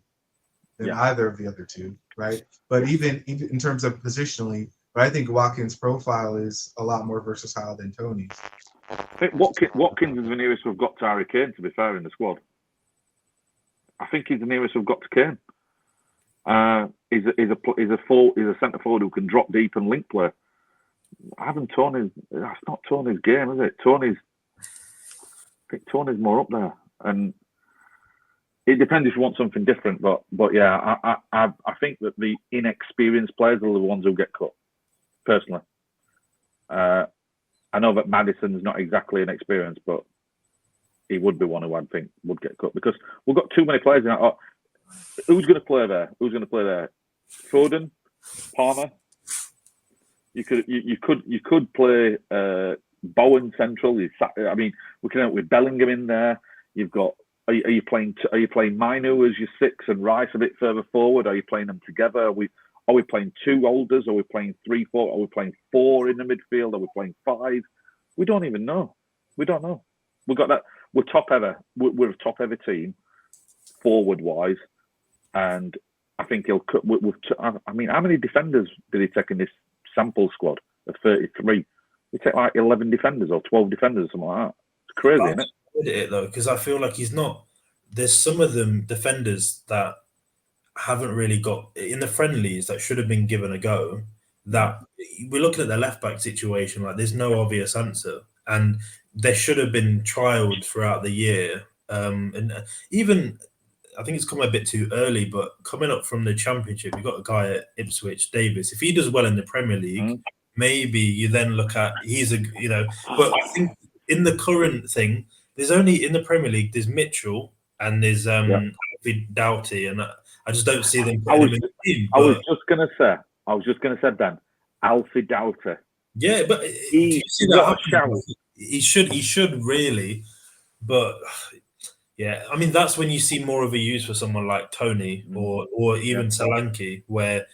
either of the other two, right? But even in terms of positionally, but I think Watkins' profile is a lot more versatile than Tony's. I think Watkins is the nearest we've got to Harry Kane, to be fair, in the squad. I think he's the nearest we've got to Kane. He's a centre forward who can drop deep and link play. That's not Tony's game, is it? I think Tony's more up there, and it depends if you want something different. But yeah, I think that the inexperienced players are the ones who get cut. Personally, I know that Maddison's not exactly inexperienced, but he would be one who I think would get cut because we've got too many players in that. Who's going to play there? Foden, Palmer. You could play Bowen central. We can end with Bellingham in there. You've got. Are you playing Minu as your six and Rice a bit further forward? Are you playing them together? Are we playing two holders? Are we playing 3-4? Are we playing 4 in the midfield? Are we playing 5? We don't even know. We don't know. We've got that. We're top ever. We're a top ever team, forward wise, and I think he'll cut. How many defenders did he take in this sample squad of 33? He take like 11 defenders or 12 defenders or something like that. It's crazy, isn't it? It though, because I feel like he's not. There's some of them defenders that haven't really got in the friendlies that should have been given a go. That we're looking at the left back situation, like there's no obvious answer, and there should have been trialed throughout the year. And even I think it's come a bit too early, but coming up from the Championship, you've got a guy at Ipswich, Davis. If he does well in the Premier League, maybe you then look at But I think in the current thing, there's only in the Premier League there's Mitchell and there's Doughty, and I just don't see them putting him in the team. I was just gonna say Ben, Alfie Doughty. Yeah, but he should really, but yeah, I mean that's when you see more of a use for someone like Tony or even Solanke, where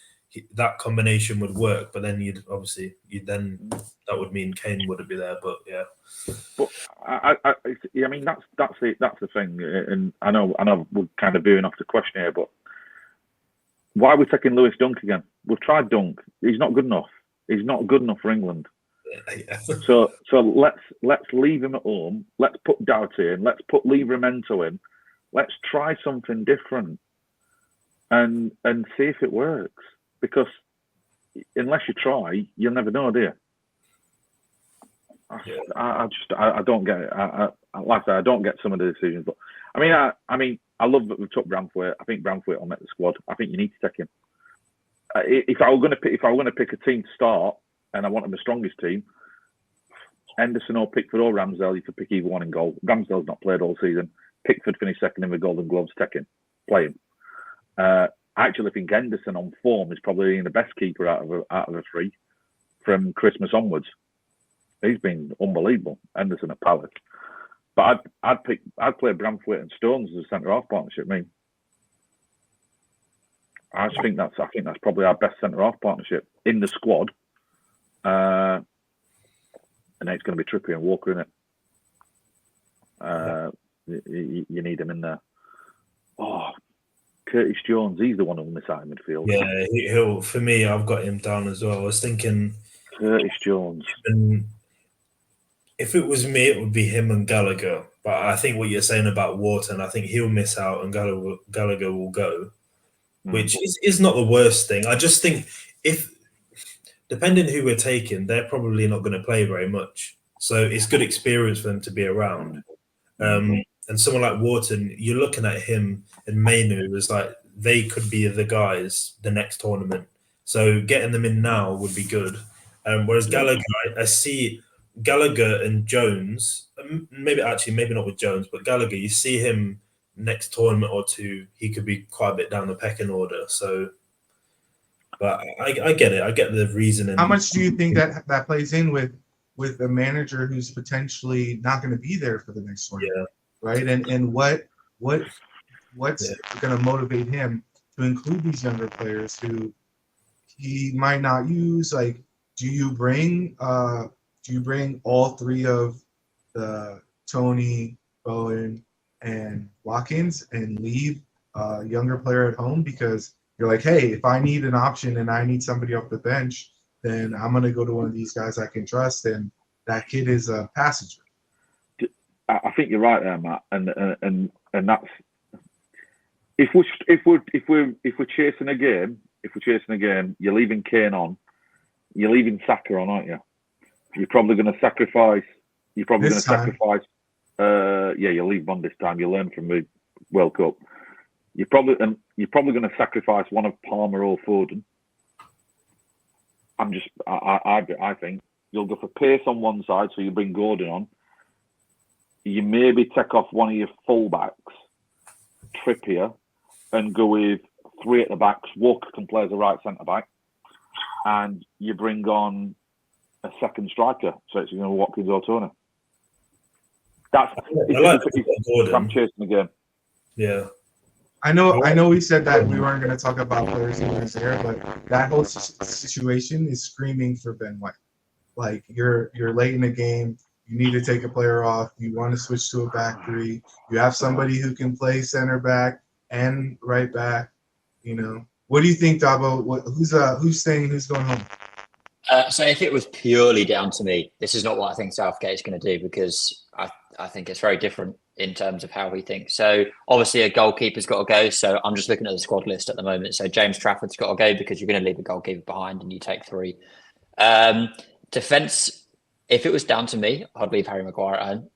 that combination would work. But then that would mean Kane wouldn't be there. But yeah, but I mean that's the thing, and I know we're kind of veering off the question here, but why are we taking Lewis Dunk again? We've tried Dunk. He's not good enough. He's not good enough for England. Yeah. So let's leave him at home. Let's put Doughty in. Let's put Livramento in. Let's try something different and see if it works. Because unless you try, you'll never know, do you? I don't get it. Like I said, I don't get some of the decisions. But I mean, I love that we took Branthwaite. I think Branthwaite will make the squad. I think you need to take him. If I were going to pick a team to start, and I want them the strongest team, Henderson or Pickford or Ramsdale, you could pick either one in goal. Ramsdale's not played all season. Pickford finished second in the Golden Gloves, play him. I actually think Henderson on form is probably the best keeper out of the three from Christmas onwards. He's been unbelievable, Henderson at Palace. But I'd play Bramthwaite and Stones as a centre half partnership. I think that's probably our best centre half partnership in the squad. And then it's going to be Trippier and Walker, isn't it? You need him in there. Oh, Curtis Jones, he's the one who'll miss out in midfield. Yeah, he'll. For me, I've got him down as well. I was thinking Curtis Jones. If it was me, it would be him and Gallagher. But I think what you're saying about Wharton, I think he'll miss out and Gallagher will go, which is not the worst thing. I just think depending who we're taking, they're probably not going to play very much. So it's good experience for them to be around. And someone like Wharton, you're looking at him and Mainu as like they could be the guys the next tournament. So getting them in now would be good. Whereas Gallagher, I see Gallagher and Jones, maybe not with Jones, but Gallagher, you see him next tournament or two, he could be quite a bit down the pecking order. So, but I get it. I get the reasoning. How much do you think that plays in with a manager who's potentially not going to be there for the next tournament? Yeah. Right, and what's going to motivate him to include these younger players who he might not use? Like, do you bring all three of the Tony, Bowen, and Watkins and leave a younger player at home because you're like, hey, if I need an option and I need somebody off the bench, then I'm going to go to one of these guys I can trust, and that kid is a passenger. I think you're right there, Matt, and that's if we're chasing a game, you're leaving Kane on, you're leaving Saka on, aren't you? You're probably going to sacrifice. You'll leave one this time. You learn from the World Cup. You're probably going to sacrifice one of Palmer or Foden. I think you'll go for pace on one side, so you bring Gordon on. You maybe take off one of your fullbacks, Trippier, and go with three at the backs. Walker can play as a right centre back, and you bring on a second striker, so it's Watkins or Turner. I'm chasing the game. Yeah, I know. We said that we weren't going to talk about players who weren't there, but that whole situation is screaming for Ben White. Like you're late in the game. You need to take a player off. You want to switch to a back three. You have somebody who can play center back and right back. What do you think, Dobbo? Who's staying? Who's going home? So if it was purely down to me, this is not what I think Southgate is going to do because I think it's very different in terms of how we think. So obviously a goalkeeper's got to go. So I'm just looking at the squad list at the moment. So James Trafford's got to go because you're going to leave a goalkeeper behind and you take three. Defence. If it was down to me, I'd leave Harry Maguire at home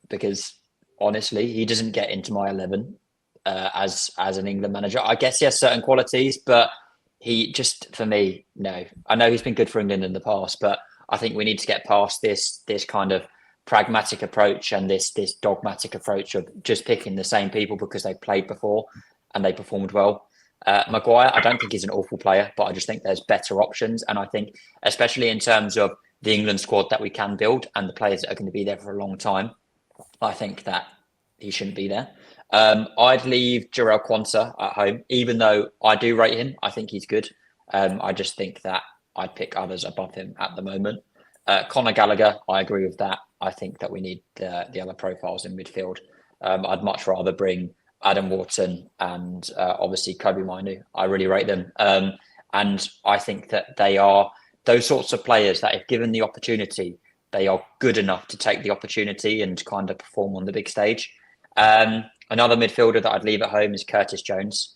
because honestly, he doesn't get into my 11 as an England manager. I guess he has certain qualities, but he just, for me, no. I know he's been good for England in the past, but I think we need to get past this kind of pragmatic approach and this dogmatic approach of just picking the same people because they played before and they performed well. Maguire, I don't think he's an awful player, but I just think there's better options. And I think, especially in terms of the England squad that we can build and the players that are going to be there for a long time, I think that he shouldn't be there. I'd leave Jarell Quansah at home, even though I do rate him. I think he's good. I just think that I'd pick others above him at the moment. Conor Gallagher, I agree with that. I think that we need the other profiles in midfield. I'd much rather bring Adam Wharton and obviously Kobe Mainu. I really rate them. And I think that they are those sorts of players that if given the opportunity, they are good enough to take the opportunity and kind of perform on the big stage. Another midfielder that I'd leave at home is Curtis Jones,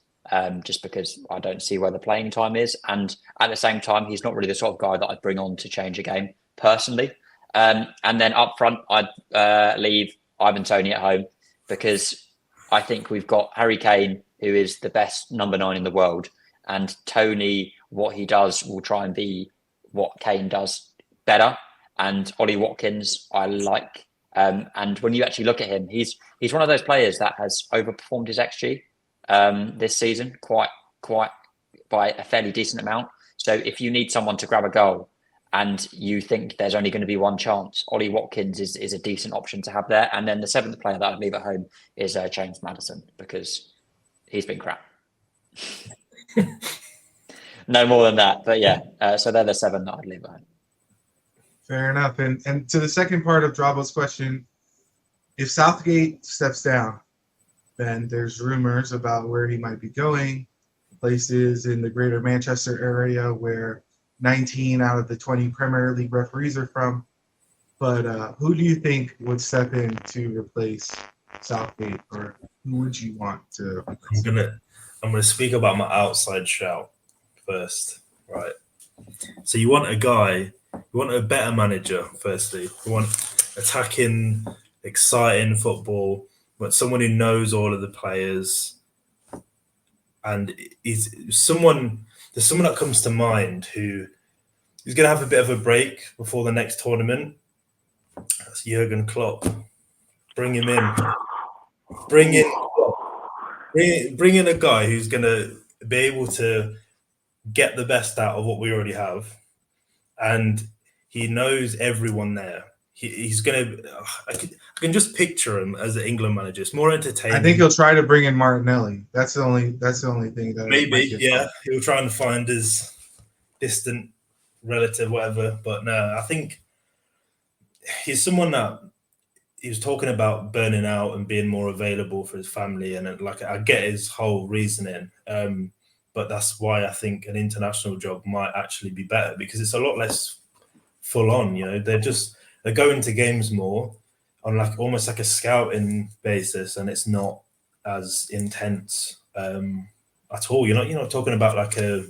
just because I don't see where the playing time is. And at the same time, he's not really the sort of guy that I'd bring on to change a game personally. And then up front, I'd leave Ivan Toney at home because I think we've got Harry Kane, who is the best number 9 in the world. And Toney, what he does will try and be what Kane does better. And Ollie Watkins, I like And when you actually look at him, he's one of those players that has overperformed his XG this season quite by a fairly decent amount. So if you need someone to grab a goal and you think there's only going to be one chance, Ollie Watkins is a decent option to have there. And then the seventh player that I'd leave at home is James Maddison, because he's been crap. No more than that. But yeah, so they're the seven that I'd leave at home. Fair enough. And to the second part of Dobbo's question, if Southgate steps down, then there's rumors about where he might be going, places in the greater Manchester area where 19 out of the 20 Premier League referees are from. But who do you think would step in to replace Southgate, or who would you want to replace? I'm gonna speak about my outside shout first, right? So you want a guy, you want a better manager, firstly. You want attacking, exciting football, but someone who knows all of the players. And there's someone that comes to mind who is going to have a bit of a break before the next tournament. That's Jurgen Klopp. Bring him in. Bring in a guy who's going to be able to get the best out of what we already have. And he knows everyone there. He's going to. I can just picture him as the England manager. It's more entertaining. I think he'll try to bring in Martinelli. That's the only thing that maybe. Yeah, he'll try and find his distant relative, whatever. But no, I think he's someone that he was talking about burning out and being more available for his family, and like I get his whole reasoning. But that's why I think an international job might actually be better, because it's a lot less full on. You know, they're going to games more on like almost like a scouting basis, and it's not as intense at all. You're not talking about like a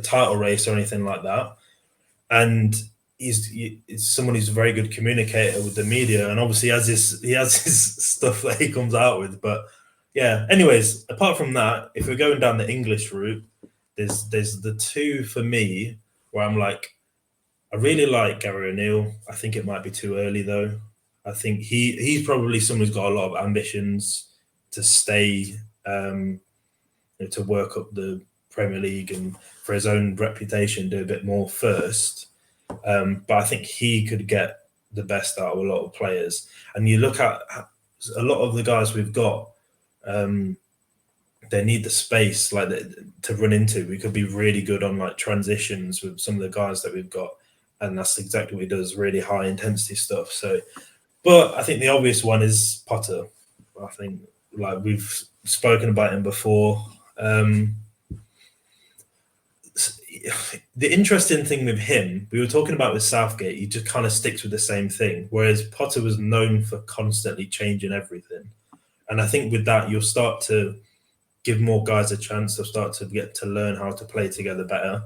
title race or anything like that. And he's someone who's a very good communicator with the media, and obviously he has his stuff that he comes out with. But yeah, anyways, apart from that, if we're going down the English route, there's the two for me where I'm like, I really like Gary O'Neill. I think it might be too early though. I think he's probably someone who's got a lot of ambitions to stay, to work up the Premier League and for his own reputation, do a bit more first. But I think he could get the best out of a lot of players. And you look at a lot of the guys we've got, they need the space to run into. We could be really good on like transitions with some of the guys that we've got. And that's exactly what he does, really high intensity stuff. So, but I think the obvious one is Potter. I think like we've spoken about him before. The interesting thing with him, we were talking about with Southgate, he just kind of sticks with the same thing, whereas Potter was known for constantly changing everything. And I think with that, you'll start to give more guys a chance. They'll start to get to learn how to play together better.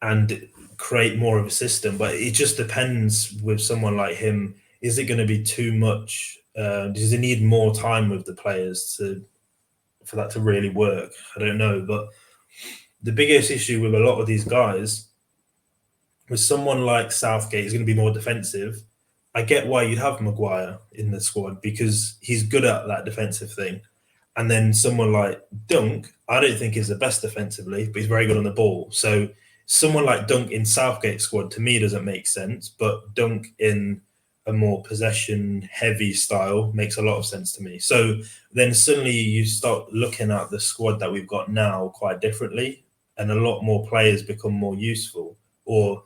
And create more of a system. But it just depends with someone like him. Is it going to be too much? Does he need more time with the players for that to really work? I don't know. But the biggest issue with a lot of these guys, with someone like Southgate, is going to be more defensive. I get why you'd have Maguire in the squad because he's good at that defensive thing. And then someone like Dunk, I don't think is the best defensively, but he's very good on the ball. So someone like Dunk in Southgate's squad, to me, doesn't make sense. But Dunk in a more possession-heavy style makes a lot of sense to me. So then suddenly you start looking at the squad that we've got now quite differently, and a lot more players become more useful. Or,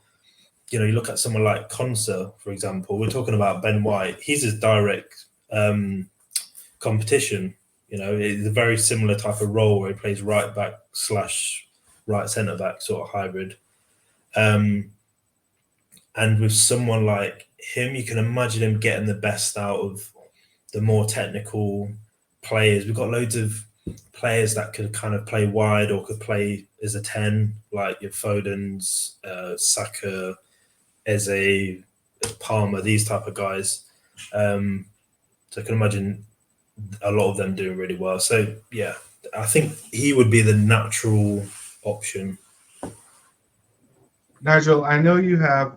you look at someone like Konsa, for example. We're talking about Ben White. He's his direct competition. It's a very similar type of role where he plays right back / right centre back sort of hybrid. And with someone like him, you can imagine him getting the best out of the more technical players. We've got loads of players that could kind of play wide or could play as a 10, like your Fodens, Saka, Eze, Palmer, these type of guys. So I can imagine a lot of them doing really well. So yeah, I think he would be the natural option. Nigel, I know you have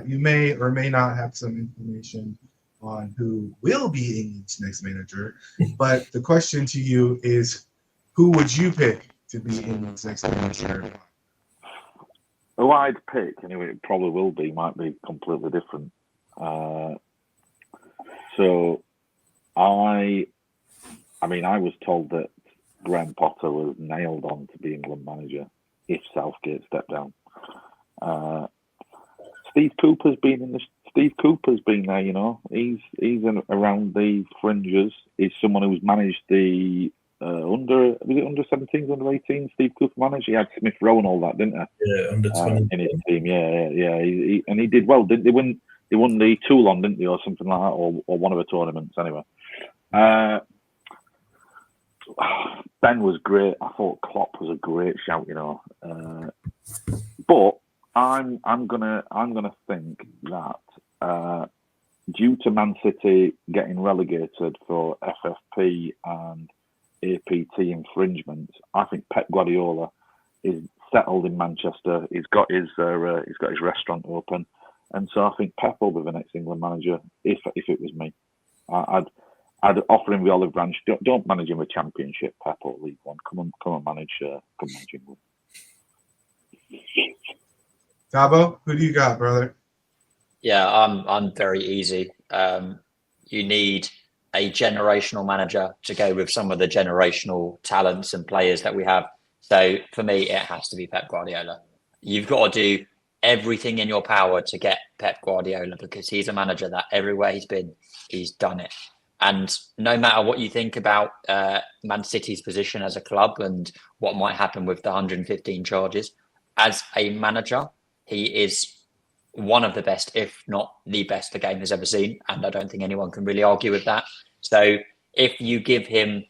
you may or may not have some information on who will be England's next manager, but the question to you is, who would you pick to be England's next manager? Who I'd pick, anyway, it probably will be, might be completely different. So I was told that Graham Potter was nailed on to be England manager if Southgate stepped down. Steve Cooper's been there, you know. He's around the fringes. He's someone who's managed the under 17s, under 18s. Steve Cooper managed. He had Smith Rowe and all that, didn't he? Yeah, under 20 in his team. Yeah. He did well, didn't they? They won the Toulon, didn't they, or something like that, or one of the tournaments anyway. Ben was great. I thought Klopp was a great shout, you know. But I'm gonna think that due to Man City getting relegated for FFP and APT infringements, I think Pep Guardiola is settled in Manchester. He's got his restaurant open, and so I think Pep will be the next England manager. If it was me, I'd offer him the olive branch. Don't manage him a Championship, Pep, or League One. Come on, manage England. Dobbo, who do you got, brother? Yeah, I'm very easy. You need a generational manager to go with some of the generational talents and players that we have. So for me, it has to be Pep Guardiola. You've got to do everything in your power to get Pep Guardiola, because he's a manager that everywhere he's been, he's done it. And no matter what you think about Man City's position as a club and what might happen with the 115 charges, as a manager, he is one of the best, if not the best, the game has ever seen. And I don't think anyone can really argue with that. So if you give him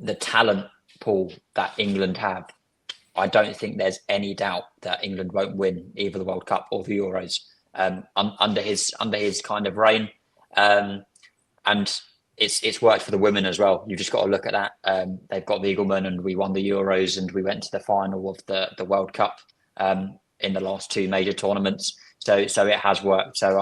the talent pool that England have, I don't think there's any doubt that England won't win either the World Cup or the Euros under his kind of reign. And it's worked for the women as well. You've just got to look at that. They've got the Eaglemen, and we won the Euros, and we went to the final of the World Cup in the last two major tournaments. So it has worked. So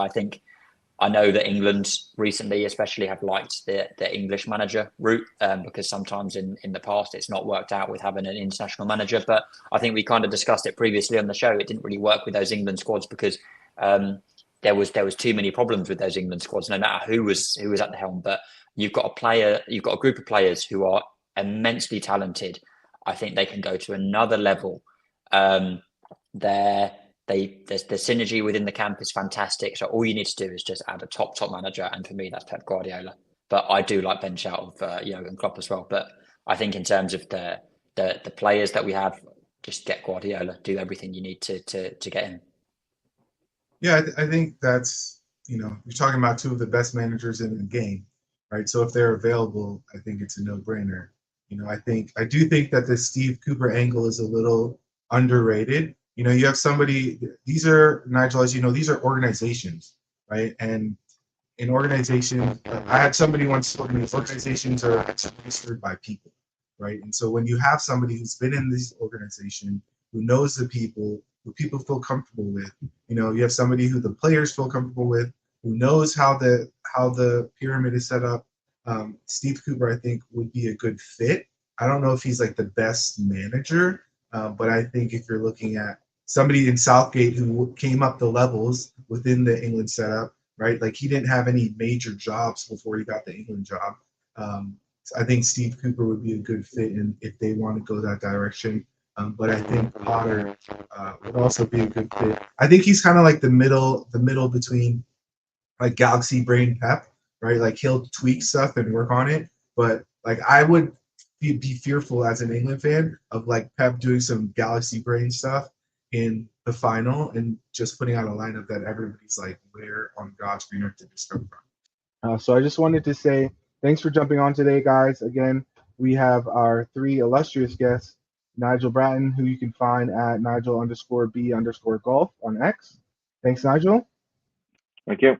I know that England recently especially have liked the English manager route because sometimes in the past it's not worked out with having an international manager. But I think we kind of discussed it previously on the show. It didn't really work with those England squads because there was too many problems with those England squads, no matter who was at the helm. But you've got a group of players who are immensely talented. I think they can go to another level. The synergy within the camp is fantastic. So all you need to do is just add a top manager, and for me, that's Pep Guardiola. But I do like Ben shout of Jurgen Klopp as well. But I think in terms of the players that we have, just get Guardiola. Do everything you need to get him. Yeah, I think that's, you're talking about two of the best managers in the game, right? So if they're available, I think it's a no-brainer. I do think that the Steve Cooper angle is a little underrated. You have somebody, Nigel, as you know, these are organizations, right? And in organizations, I had somebody once told me organizations are administered by people, right? And so when you have somebody who's been in this organization, who knows the people, who people feel comfortable with, you have somebody who the players feel comfortable with, who knows how the pyramid is set up. Steve Cooper, I think, would be a good fit. I don't know if he's like the best manager, but I think if you're looking at somebody in Southgate who came up the levels within the England setup, right? Like he didn't have any major jobs before he got the England job. So I think Steve Cooper would be a good fit if they want to go that direction. But I think Potter would also be a good fit. I think he's kind of like the middle between like Galaxy Brain Pep, right? Like he'll tweak stuff and work on it. But like I would be fearful as an England fan of like Pep doing some Galaxy Brain stuff in the final and just putting out a lineup that everybody's like, where on God's green earth did this come from? So I just wanted to say thanks for jumping on today, guys. Again, we have our three illustrious guests, Nigel Bratton, who you can find at Nigel_B_golf on X. Thanks, Nigel. Thank you.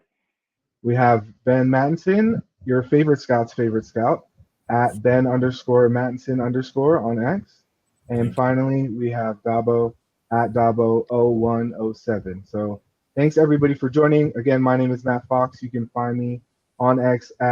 We have Ben Mattinson, your favorite scout's favorite scout, at Ben_Mattinson_ on X. And finally, we have Dobbo at Dobbo0107. So Thanks everybody for joining. Again, my name is Matt Fox. You can find me on X at